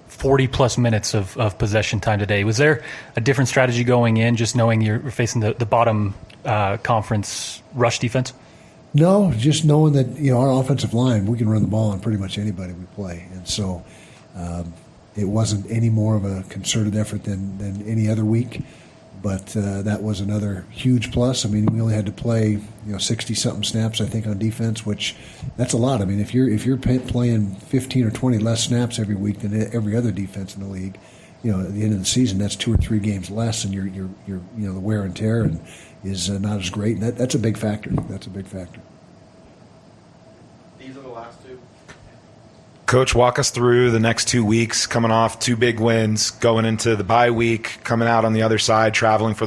40-plus minutes of possession time today. Was there a different strategy going in, just knowing you're facing the bottom conference rush defense? No, just knowing that our offensive line, we can run the ball on pretty much anybody we play, and so it wasn't any more of a concerted effort than any other week. But that was another huge plus. I mean, we only had to play 60-something snaps, I think, on defense, which that's a lot. I mean, if you're playing 15 or 20 less snaps every week than every other defense in the league, at the end of the season, that's 2 or 3 games less, and you're the wear and tear is not as great. And that's a big factor. That's a big factor. These are the last 2. Coach, walk us through the next 2 weeks, coming off 2 big wins, going into the bye week, coming out on the other side, traveling out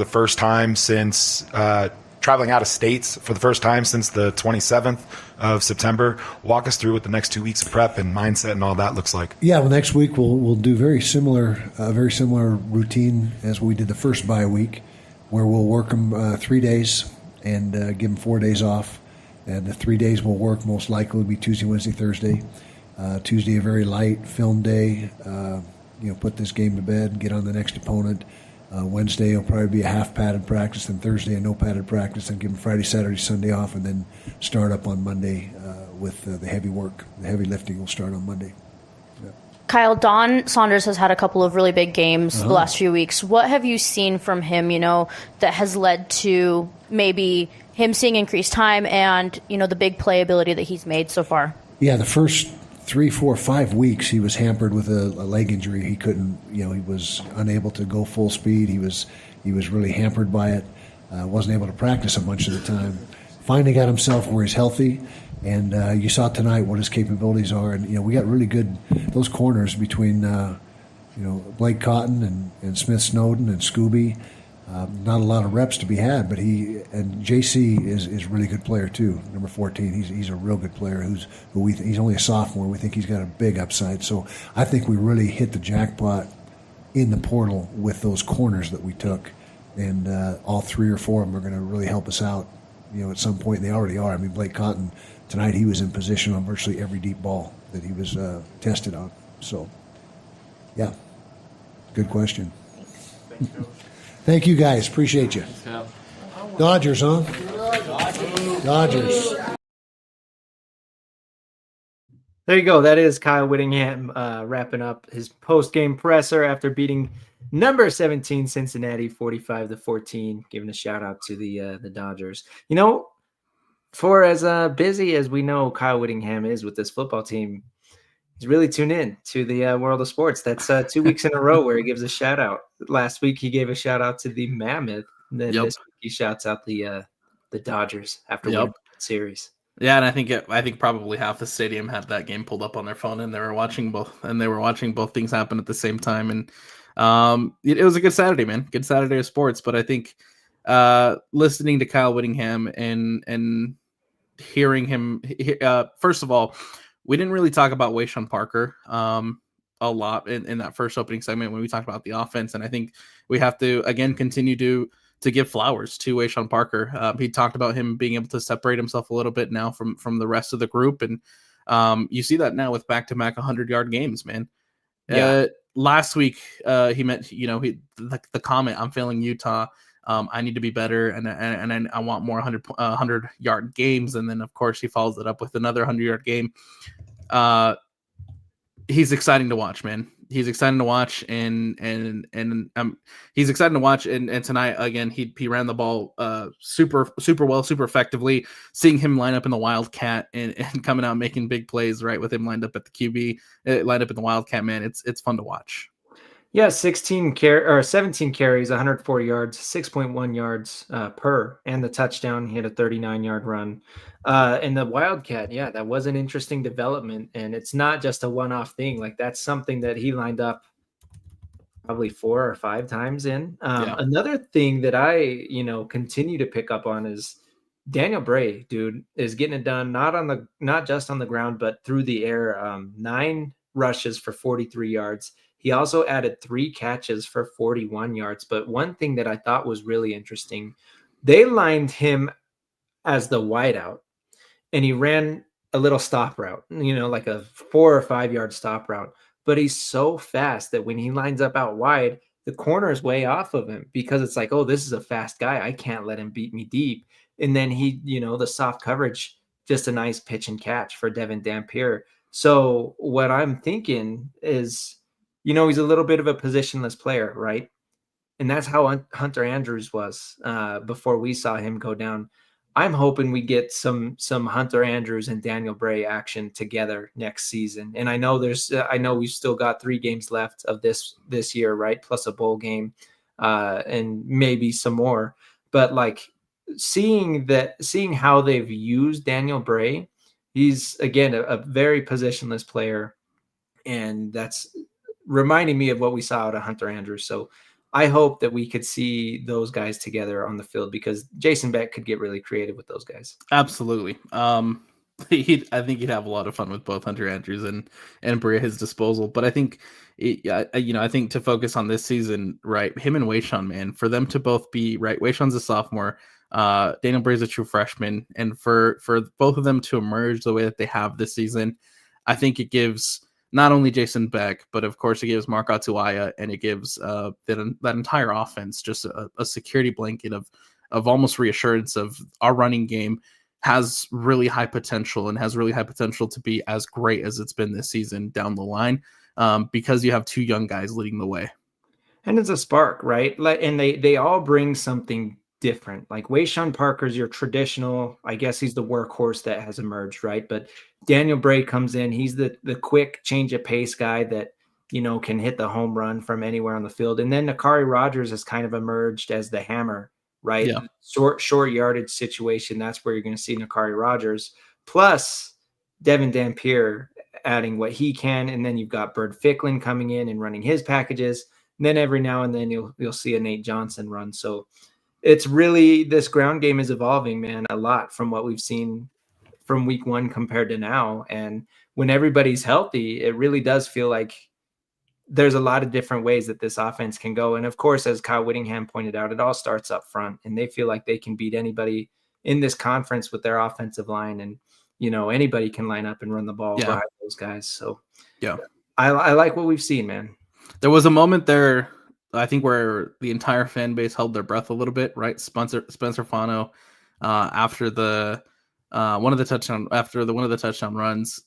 of states for the first time since the 27th of September. Walk us through what the next 2 weeks of prep and mindset and all that looks like. Yeah, well, next week we'll do very similar routine as we did the first bye week, where we'll work them 3 days and give them 4 days off. And the 3 days we'll work most likely will be Tuesday, Wednesday, Thursday. Tuesday, a very light film day, put this game to bed, get on the next opponent. Wednesday will probably be a half padded practice, then Thursday a no padded practice, then give them Friday, Saturday, Sunday off, and then start up on Monday with the heavy work. The heavy lifting will start on Monday. Yeah. Kyle, Don Saunders has had a couple of really big games the last few weeks. What have you seen from him, that has led to maybe him seeing increased time and, the big playability that he's made so far? Yeah, the first 3, 4, 5 weeks he was hampered with a leg injury. He couldn't, he was unable to go full speed. He was really hampered by it. Wasn't able to practice a bunch of the time. Finally got himself where he's healthy, and you saw tonight what his capabilities are. And we got really good those corners between Blake Cotton and Smith Snowden and Scooby. Not a lot of reps to be had, but JC is a really good player too. Number 14, he's a real good player. He's only a sophomore. We think he's got a big upside. So I think we really hit the jackpot in the portal with those corners that we took, and all 3 or 4 of them are going to really help us out. At some point, they already are. I mean, Blake Cotton tonight, he was in position on virtually every deep ball that he was tested on. So, yeah, good question. Thanks, Coach. Thank you, guys. Appreciate you. Dodgers, huh? Dodgers. There you go. That is Kyle Whittingham wrapping up his post-game presser after beating number 17 Cincinnati 45-14, giving a shout-out to the Dodgers. For as busy as we know Kyle Whittingham is with this football team, he's really tuned in to the world of sports. That's 2 weeks in a row where he gives a shout out. Last week he gave a shout out to the Mammoth. And then this week he shouts out the Dodgers after winning the series. Yeah, and I think probably half the stadium had that game pulled up on their phone, and they were watching both things happen at the same time. And it was a good Saturday, man. Good Saturday of sports. But I think listening to Kyle Whittingham and hearing him, first of all, we didn't really talk about Wayshawn Parker a lot in that first opening segment when we talked about the offense, and I think we have to again continue to give flowers to Wayshawn Parker. He talked about him being able to separate himself a little bit now from the rest of the group, and you see that now with back-to-back 100-yard games, man. Yeah. Last week, he meant, the comment, "I'm failing Utah. I need to be better, and I want more 100-yard games." And then, of course, he follows it up with another 100-yard game. He's exciting to watch, man. He's exciting to watch, and he's exciting to watch. And tonight again, he ran the ball super well, super effectively. Seeing him line up in the Wildcat and coming out making big plays, right, with him lined up at the QB, lined up in the Wildcat, man, it's fun to watch. Yeah, 17 carries, 104 yards, 6.1 yards per, and the touchdown. He had a 39-yard run. And the Wildcat, yeah, that was an interesting development. And it's not just a one-off thing. Like, that's something that he lined up probably 4 or 5 times in. Another thing that I, continue to pick up on is Daniel Bray, dude, is getting it done not just on the ground, but through the air. 9 rushes for 43 yards. He also added 3 catches for 41 yards. But one thing that I thought was really interesting, they lined him as the wideout, and he ran a little stop route, like a 4 or 5 yard stop route. But he's so fast that when he lines up out wide, the corner is way off of him, because it's like, oh, this is a fast guy. I can't let him beat me deep. And then he, the soft coverage, just a nice pitch and catch for Devin Dampier. So what I'm thinking is, he's a little bit of a positionless player, right? And that's how Hunter Andrews was before we saw him go down. I'm hoping we get some Hunter Andrews and Daniel Bray action together next season. And I know we've still got 3 games left of this year, right? Plus a bowl game and maybe some more. But like seeing how they've used Daniel Bray, he's again a very positionless player, and that's reminding me of what we saw out of Hunter Andrews. So I hope that we could see those guys together on the field, because Jason Beck could get really creative with those guys. Absolutely. I think he'd have a lot of fun with both Hunter Andrews and Bray at his disposal. But I think, I think to focus on this season, right, him and Wayshawn, man, for them to both be, right, Wayshawn's a sophomore, Daniel Bray's a true freshman, and for both of them to emerge the way that they have this season, I think it gives not only Jason Beck, but of course it gives Mark Atuaya, and it gives that entire offense just a security blanket of almost reassurance of our running game has really high potential, and has really high potential to be as great as it's been this season down the line, because you have 2 young guys leading the way. And it's a spark, right? And they all bring something different. Like Wayshawn Parker's your traditional, I guess he's the workhorse that has emerged, right? But Daniel Bray comes in, he's the quick change of pace guy that, can hit the home run from anywhere on the field. And then Nakari Rogers has kind of emerged as the hammer, right? Yeah. Short yardage situation. That's where you're going to see Nakari Rogers, plus Devin Dampier adding what he can. And then you've got Bird Ficklin coming in and running his packages. And then every now and then you'll see a Nate Johnson run. So it's really, this ground game is evolving, man, a lot from what we've seen from week 1 compared to now. And when everybody's healthy, it really does feel like there's a lot of different ways that this offense can go. And of course, as Kyle Whittingham pointed out, it all starts up front, and they feel like they can beat anybody in this conference with their offensive line. And, anybody can line up and run the ball behind those guys. So yeah, I like what we've seen, man. There was a moment there, I think, where the entire fan base held their breath a little bit, right? Spencer Fano, after one of the touchdown runs,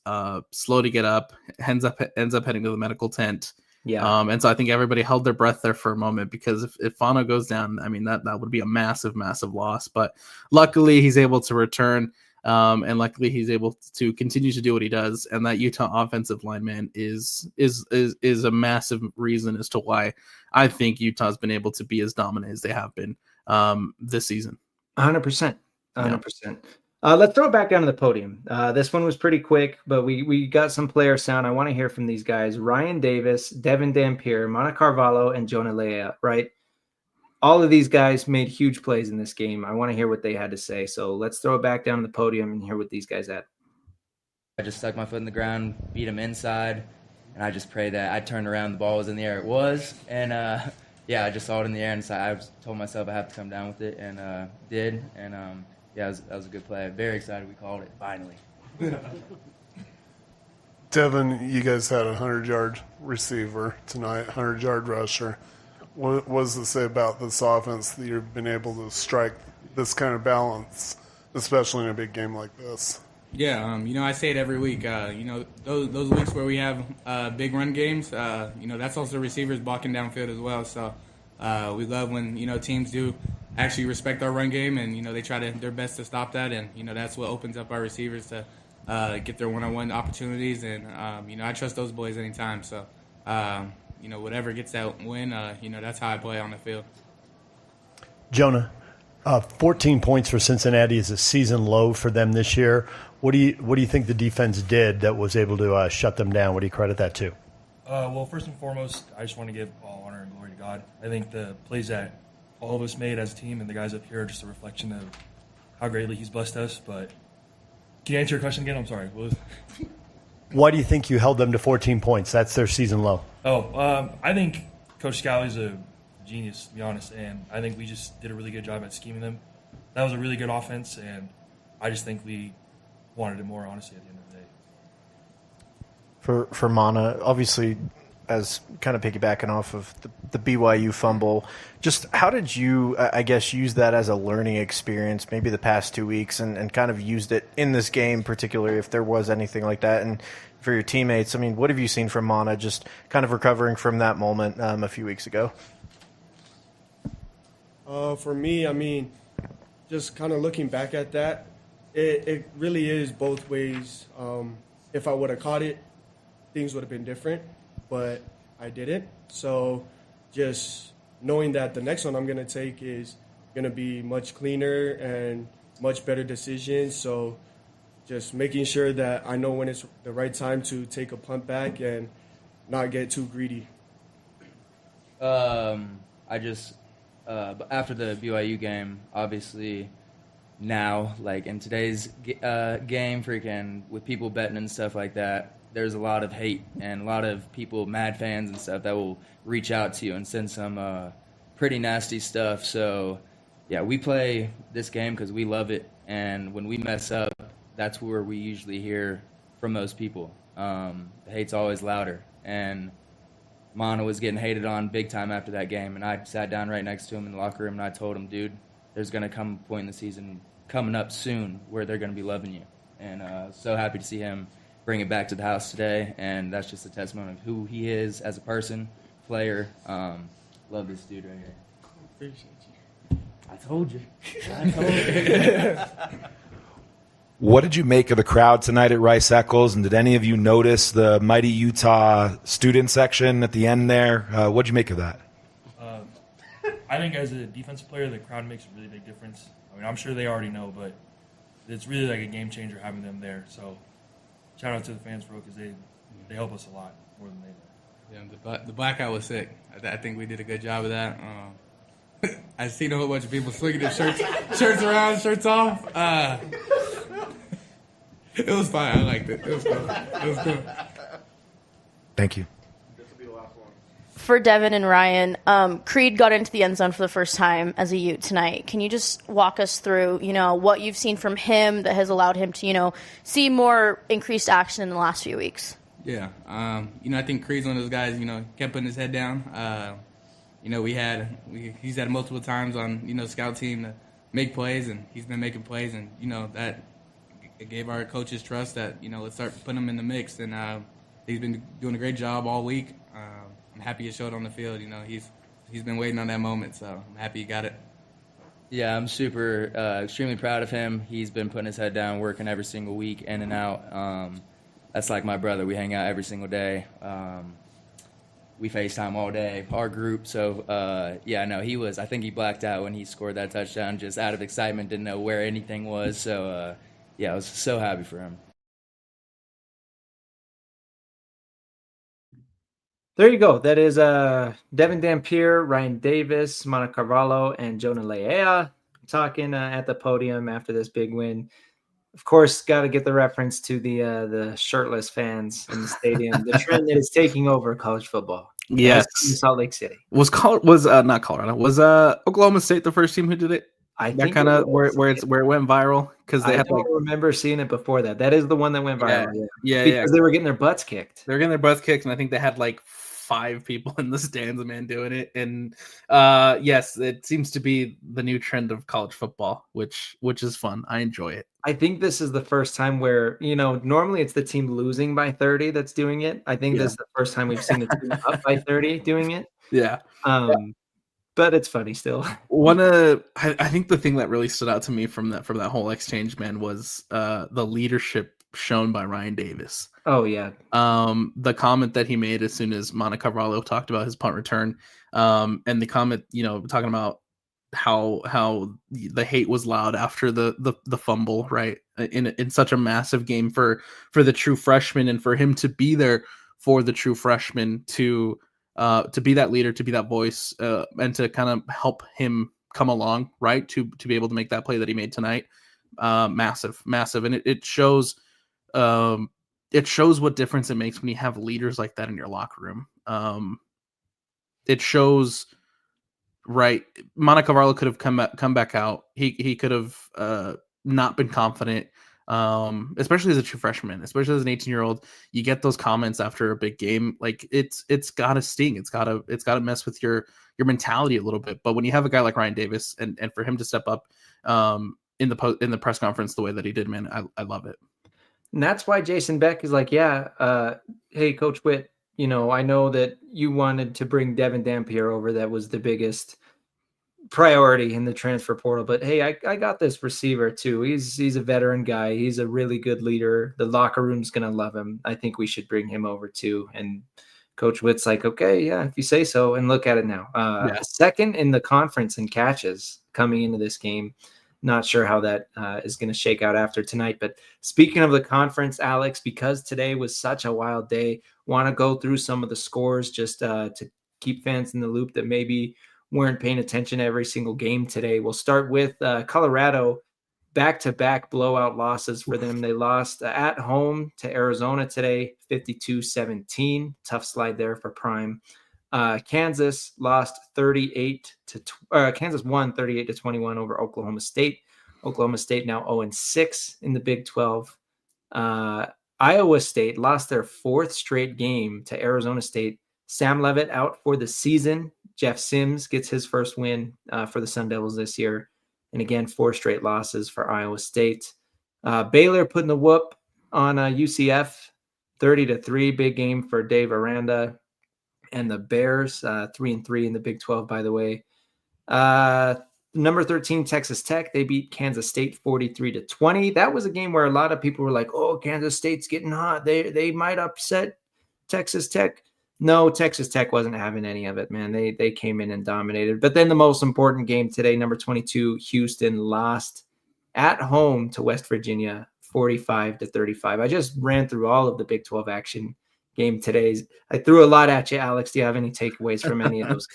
slow to get up, ends up heading to the medical tent. Yeah. And so I think everybody held their breath there for a moment, because if Fano goes down, I mean, that would be a massive, massive loss. But luckily he's able to return. And luckily he's able to continue to do what he does. And that Utah offensive line, man, is a massive reason as to why I think Utah's been able to be as dominant as they have been this season. 100%. 100%. Let's throw it back down to the podium. This one was pretty quick, but we got some player sound. I want to hear from these guys. Ryan Davis, Devin Dampier, Mana Carvalho, and Jonah Leia, right? All of these guys made huge plays in this game. I want to hear what they had to say. So let's throw it back down to the podium and hear what these guys had. I just stuck my foot in the ground, beat him inside, and I just prayed that I turned around, the ball was in the air. It was, and I just saw it in the air, and so I told myself I have to come down with it, and did, and that was a good play. Very excited we called it, finally. Devin, you guys had a 100-yard receiver tonight, 100-yard rusher. What does it say about this offense that you've been able to strike this kind of balance, especially in a big game like this? Yeah, I say it every week. Those weeks where we have big run games, that's also receivers blocking downfield as well. So we love when, teams do actually respect our run game and, they try their best to stop that. And, that's what opens up our receivers to get their one-on-one opportunities. And, I trust those boys anytime. So, whatever gets that win, that's how I play on the field. Jonah, 14 points for Cincinnati is a season low for them this year. What do you think the defense did that was able to shut them down? What do you credit that to? Well, first and foremost, I just want to give all honor and glory to God. I think the plays that all of us made as a team and the guys up here are just a reflection of how greatly He's blessed us. But can you answer your question again? I'm sorry. Why do you think you held them to 14 points? That's their season low. I think Coach Scalley's a genius, to be honest, and I think we just did a really good job at scheming them. That was a really good offense, and I just think we wanted it more, honestly, at the end of the day. For Mana, obviously, as kind of piggybacking off of the BYU fumble, just how did you, I guess, use that as a learning experience, maybe the past 2 weeks, and kind of used it in this game, particularly if there was anything like that? And for your teammates, I mean, what have you seen from Mana just kind of recovering from that moment a few weeks ago? For me, I mean, just kind of looking back at that, it really is both ways. If I would have caught it, things would have been different, but I didn't. So just knowing that the next one I'm going to take is going to be much cleaner and much better decisions. So just making sure that I know when it's the right time to take a punt back and not get too greedy. After the BYU game, obviously now, like in today's game, freaking with people betting and stuff like that, there's a lot of hate and a lot of people, mad fans and stuff, that will reach out to you and send some pretty nasty stuff. So, yeah, we play this game because we love it, and when we mess up, that's where we usually hear from most people. The hate's always louder, and Mana was getting hated on big time after that game, and I sat down right next to him in the locker room, and I told him, dude, there's going to come a point in the season coming up soon where they're going to be loving you. And so happy to see him bring it back to the house today, and that's just a testimony of who he is as a person, player. Love this dude right here. Appreciate you. I told you. What did you make of the crowd tonight at Rice Eccles, and did any of you notice the Mighty Utah student section at the end there? What did you make of that? I think as a defensive player, the crowd makes a really big difference. I mean, I'm sure they already know, but it's really like a game changer having them there. So shout out to the fans, bro, because they help us a lot more than they do. Yeah, the blackout was sick. I think we did a good job of that. I seen a whole bunch of people swinging their shirts around, shirts off. It was fine. I liked it. It was cool. Thank you. For Devin and Ryan, Creed got into the end zone for the first time as a Ute tonight. Can you just walk us through, what you've seen from him that has allowed him to, see more increased action in the last few weeks? Yeah. I think Creed's one of those guys, kept putting his head down. He's had multiple times on, scout team to make plays, and he's been making plays, and, that it gave our coaches trust that, let's start putting him in the mix. And he's been doing a great job all week. I'm happy he showed on the field. He's been waiting on that moment, so I'm happy he got it. Yeah, I'm super, extremely proud of him. He's been putting his head down, working every single week, in and out. That's like my brother. We hang out every single day. We FaceTime all day, our group. So, I think he blacked out when he scored that touchdown, just out of excitement, didn't know where anything was. So, yeah, I was so happy for him. There you go. That is Devin Dampier, Ryan Davis, Monica Carvalho, and Jonah Leia talking at the podium after this big win. Of course, got to get the reference to the shirtless fans in the stadium. The trend that is taking over college football. Yes, in Salt Lake City. Was not Colorado? Was Oklahoma State the first team who did it? I that think kind of where it was. went viral because they I had don't remember seeing it before that. That is the one that went viral. yeah, because they were getting their butts kicked. They're getting their butts kicked, and I think they had like 5 people in the stands, man, doing it. And yes, it seems to be the new trend of college football, which is fun. I enjoy it. I think this is the first time where, normally it's the team losing by 30 that's doing it. I think this is the first time we've seen the team up by 30 doing it. Yeah. But it's funny still. I think the thing that really stood out to me from that whole exchange, man, was the leadership shown by Ryan Davis. Oh yeah. The comment that he made as soon as Monica Carvalho talked about his punt return, and the comment, talking about how the hate was loud after the fumble, right? In such a massive game for the true freshman, and for him to be there for the true freshman to be that leader, to be that voice, and to kind of help him come along, right? To be able to make that play that he made tonight. Massive. And it shows what difference it makes when you have leaders like that in your locker room. It shows, right? Monica Carvalho could have come back out. He could have not been confident, especially as a true freshman, especially as an 18-year-old. You get those comments after a big game, like it's gotta sting. It's gotta mess with your mentality a little bit. But when you have a guy like Ryan Davis, and for him to step up in the press conference the way that he did, man, I love it. And that's why Jason Beck is like, hey, Coach Witt, I know that you wanted to bring Devin Dampier over. That was the biggest priority in the transfer portal. But hey, I got this receiver too. He's a veteran guy. He's a really good leader. The locker room's going to love him. I think we should bring him over too. And Coach Witt's like, okay, yeah, if you say so. And look at it now. Second in the conference in catches coming into this game. Not sure how that is going to shake out after tonight. But speaking of the conference, Alex, because today was such a wild day, want to go through some of the scores just to keep fans in the loop that maybe weren't paying attention to every single game today. We'll start with Colorado, back-to-back blowout losses for them. They lost at home to Arizona today, 52-17. Tough slide there for Prime. Kansas lost Kansas won 38-21 over Oklahoma State. Oklahoma State now 0-6 in the Big 12. Iowa State lost their 4th straight game to Arizona State. Sam Leavitt out for the season. Jeff Sims gets his first win for the Sun Devils this year. And again, 4 straight losses for Iowa State. Baylor putting the whoop on UCF, 30-3. Big game for Dave Aranda and the Bears, 3-3 in the Big 12, by the way. Number 13, Texas Tech, they beat Kansas State 43-20. That was a game where a lot of people were like, oh, Kansas State's getting hot. They might upset Texas Tech. No, Texas Tech wasn't having any of it, man. They came in and dominated. But then the most important game today, number 22, Houston lost at home to West Virginia, 45-35. I just ran through all of the Big 12 action game today. I threw a lot at you, Alex. Do you have any takeaways from any of those?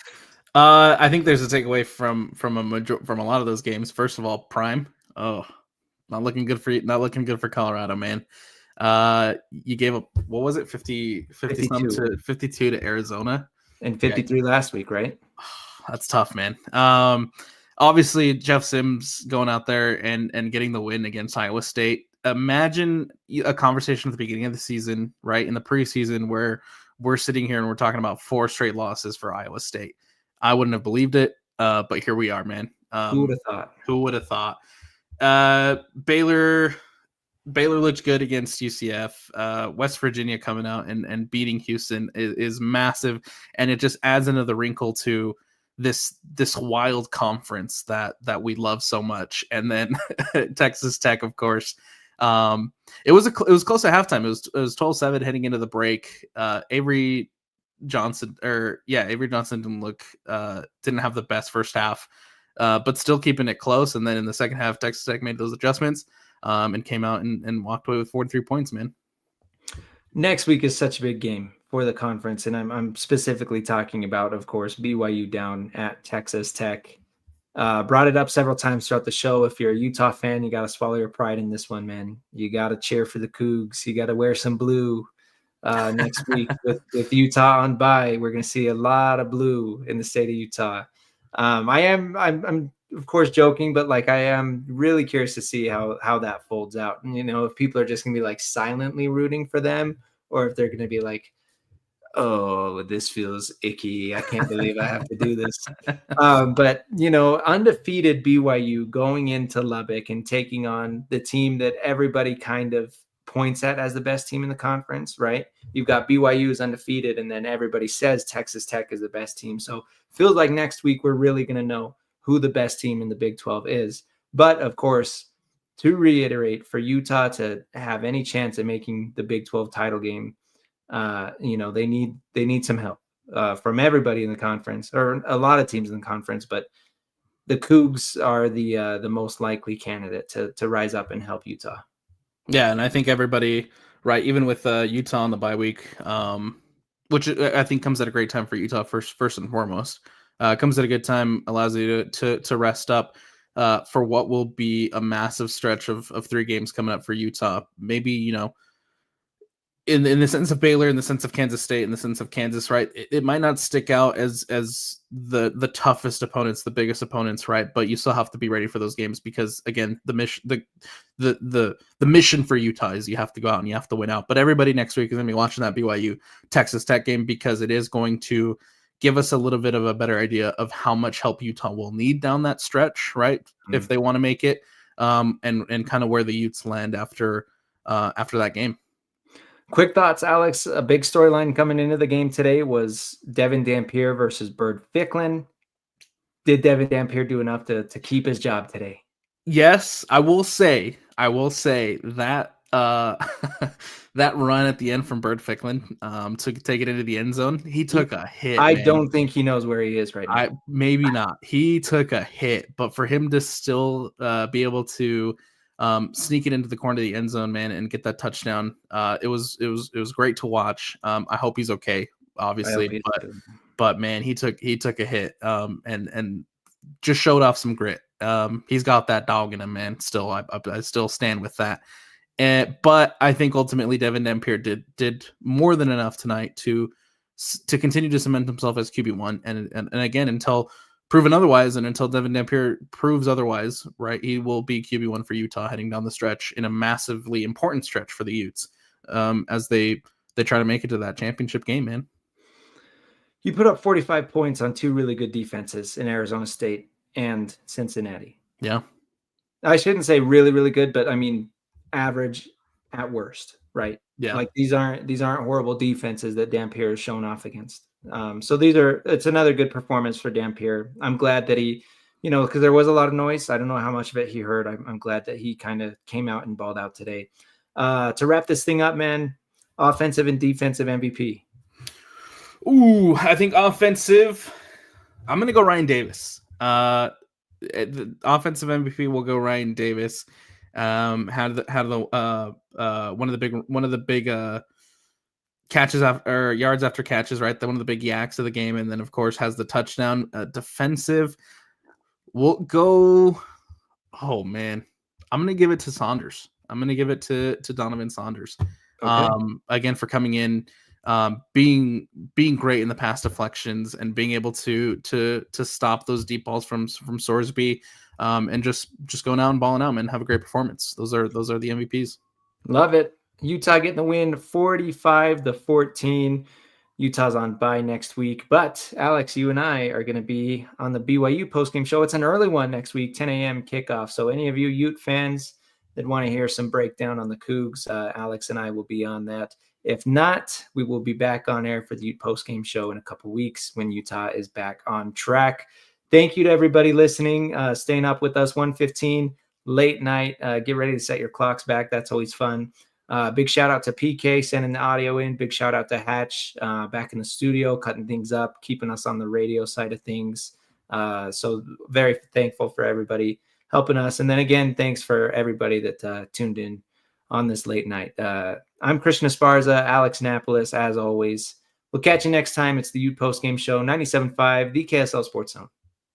I think there's a takeaway from a lot of those games. First of all, Prime. Oh, not looking good for you. Not looking good for Colorado, man. You gave up, what was it, 52 to Arizona, and 53 last week, right? That's tough, man. Obviously Jeff Sims going out there and getting the win against Iowa State. Imagine a conversation at the beginning of the season, right, in the preseason, where we're sitting here and we're talking about 4 straight losses for Iowa State. I wouldn't have believed it, but here we are, man. Who would have thought? Who would have thought? Baylor looked good against UCF. West Virginia coming out and beating Houston is massive, and it just adds another wrinkle to this wild conference that we love so much. And then Texas Tech, of course. It was close at halftime. It was 12-7 heading into the break. Avery Johnson didn't have the best first half, but still keeping it close. And then in the second half, Texas Tech made those adjustments. and came out and walked away with 43 points, man. Next week is such a big game for the conference, and I'm specifically talking about, of course, BYU down at Texas Tech. Brought it up several times throughout the show. If you're a Utah fan, you got to swallow your pride in this one, man. You got to cheer for the Cougs. You got to wear some blue next week with Utah on bye. We're going to see a lot of blue in the state of Utah. I'm of course joking, but like I am really curious to see how that folds out. And, if people are just going to be like silently rooting for them, or if they're going to be like, oh, this feels icky. I can't believe I have to do this. But, undefeated BYU going into Lubbock and taking on the team that everybody kind of points at as the best team in the conference, right? You've got BYU is undefeated, and then everybody says Texas Tech is the best team. So feels like next week we're really going to know who the best team in the Big 12 is. But, of course, to reiterate, for Utah to have any chance at making the Big 12 title game, they need some help from everybody in the conference, or a lot of teams in the conference, but the Cougs are the most likely candidate to rise up and help Utah. Yeah, and I think everybody, right, even with Utah on the bye week, which I think comes at a great time for Utah first and foremost. Comes at a good time, allows you to rest up for what will be a massive stretch of 3 games coming up for Utah. Maybe, in the sense of Baylor, in the sense of Kansas State, in the sense of Kansas, right? It might not stick out as the toughest opponents, the biggest opponents, right? But you still have to be ready for those games because, again, the mission for Utah is you have to go out and you have to win out. But everybody next week is going to be watching that BYU Texas Tech game because it is going to give us a little bit of a better idea of how much help Utah will need down that stretch, right? If they want to make it, and kind of where the Utes land after that game. Quick thoughts, Alex. A big storyline coming into the game today was Devin Dampier versus Bird Ficklin. Did Devin Dampier do enough to keep his job today? Yes, I will say that that run at the end from Bird Ficklin to take it into the end zone, he took a hit. I don't think he knows where he is right now. Maybe not. He took a hit, but for him to still be able to sneak it into the corner of the end zone, man, and get that touchdown. It was great to watch. I hope he's okay, obviously, but man, he took a hit, and just showed off some grit. He's got that dog in him, man. Still, I still stand with that. But I think ultimately Devin Dampier did more than enough tonight to continue to cement himself as QB1, and again, until proven otherwise, and until Devin Dampier proves otherwise, right, he will be QB1 for Utah heading down the stretch in a massively important stretch for the Utes, as they try to make it to that championship game, man. You put up 45 points on 2 really good defenses in Arizona State and Cincinnati. Yeah. I shouldn't say really, really good, but I mean average at worst, right? Yeah. Like these aren't horrible defenses that Dampier has shown off against. So it's another good performance for Dampier. I'm glad that he, because there was a lot of noise. I don't know how much of it he heard. I'm glad that he kind of came out and balled out today. To wrap this thing up, man, offensive and defensive MVP. Ooh, I think offensive, I'm going to go Ryan Davis. The offensive MVP will go Ryan Davis. Had the one of the big catches after, or yards after catches, right? One of the big yaks of the game, and then of course has the touchdown. Defensive, we'll go. Oh man, I'm gonna give it to Saunders. I'm gonna give it to Donovan Saunders. Okay. Again, for coming in, being great in the pass deflections and being able to stop those deep balls from Sorsby, and just going out and balling out, man. Have a great performance. Those are the MVPs. Love it. Utah getting the win 45-14. Utah's on bye next week. But Alex, you and I are going to be on the BYU postgame show. It's an early one next week, 10 a.m. kickoff. So any of you Ute fans that want to hear some breakdown on the Cougs, Alex and I will be on that. If not, we will be back on air for the Ute postgame show in a couple weeks when Utah is back on track. Thank you to everybody listening, staying up with us, 1:15 late night. Get ready to set your clocks back. That's always fun. Big shout out to PK sending the audio in. Big shout out to Hatch back in the studio, cutting things up, keeping us on the radio side of things. So very thankful for everybody helping us. And then again, thanks for everybody that tuned in on this late night. I'm Christian Esparza, Alex Napoles, as always. We'll catch you next time. It's the Ute Postgame Show, 97.5, the KSL Sports Zone.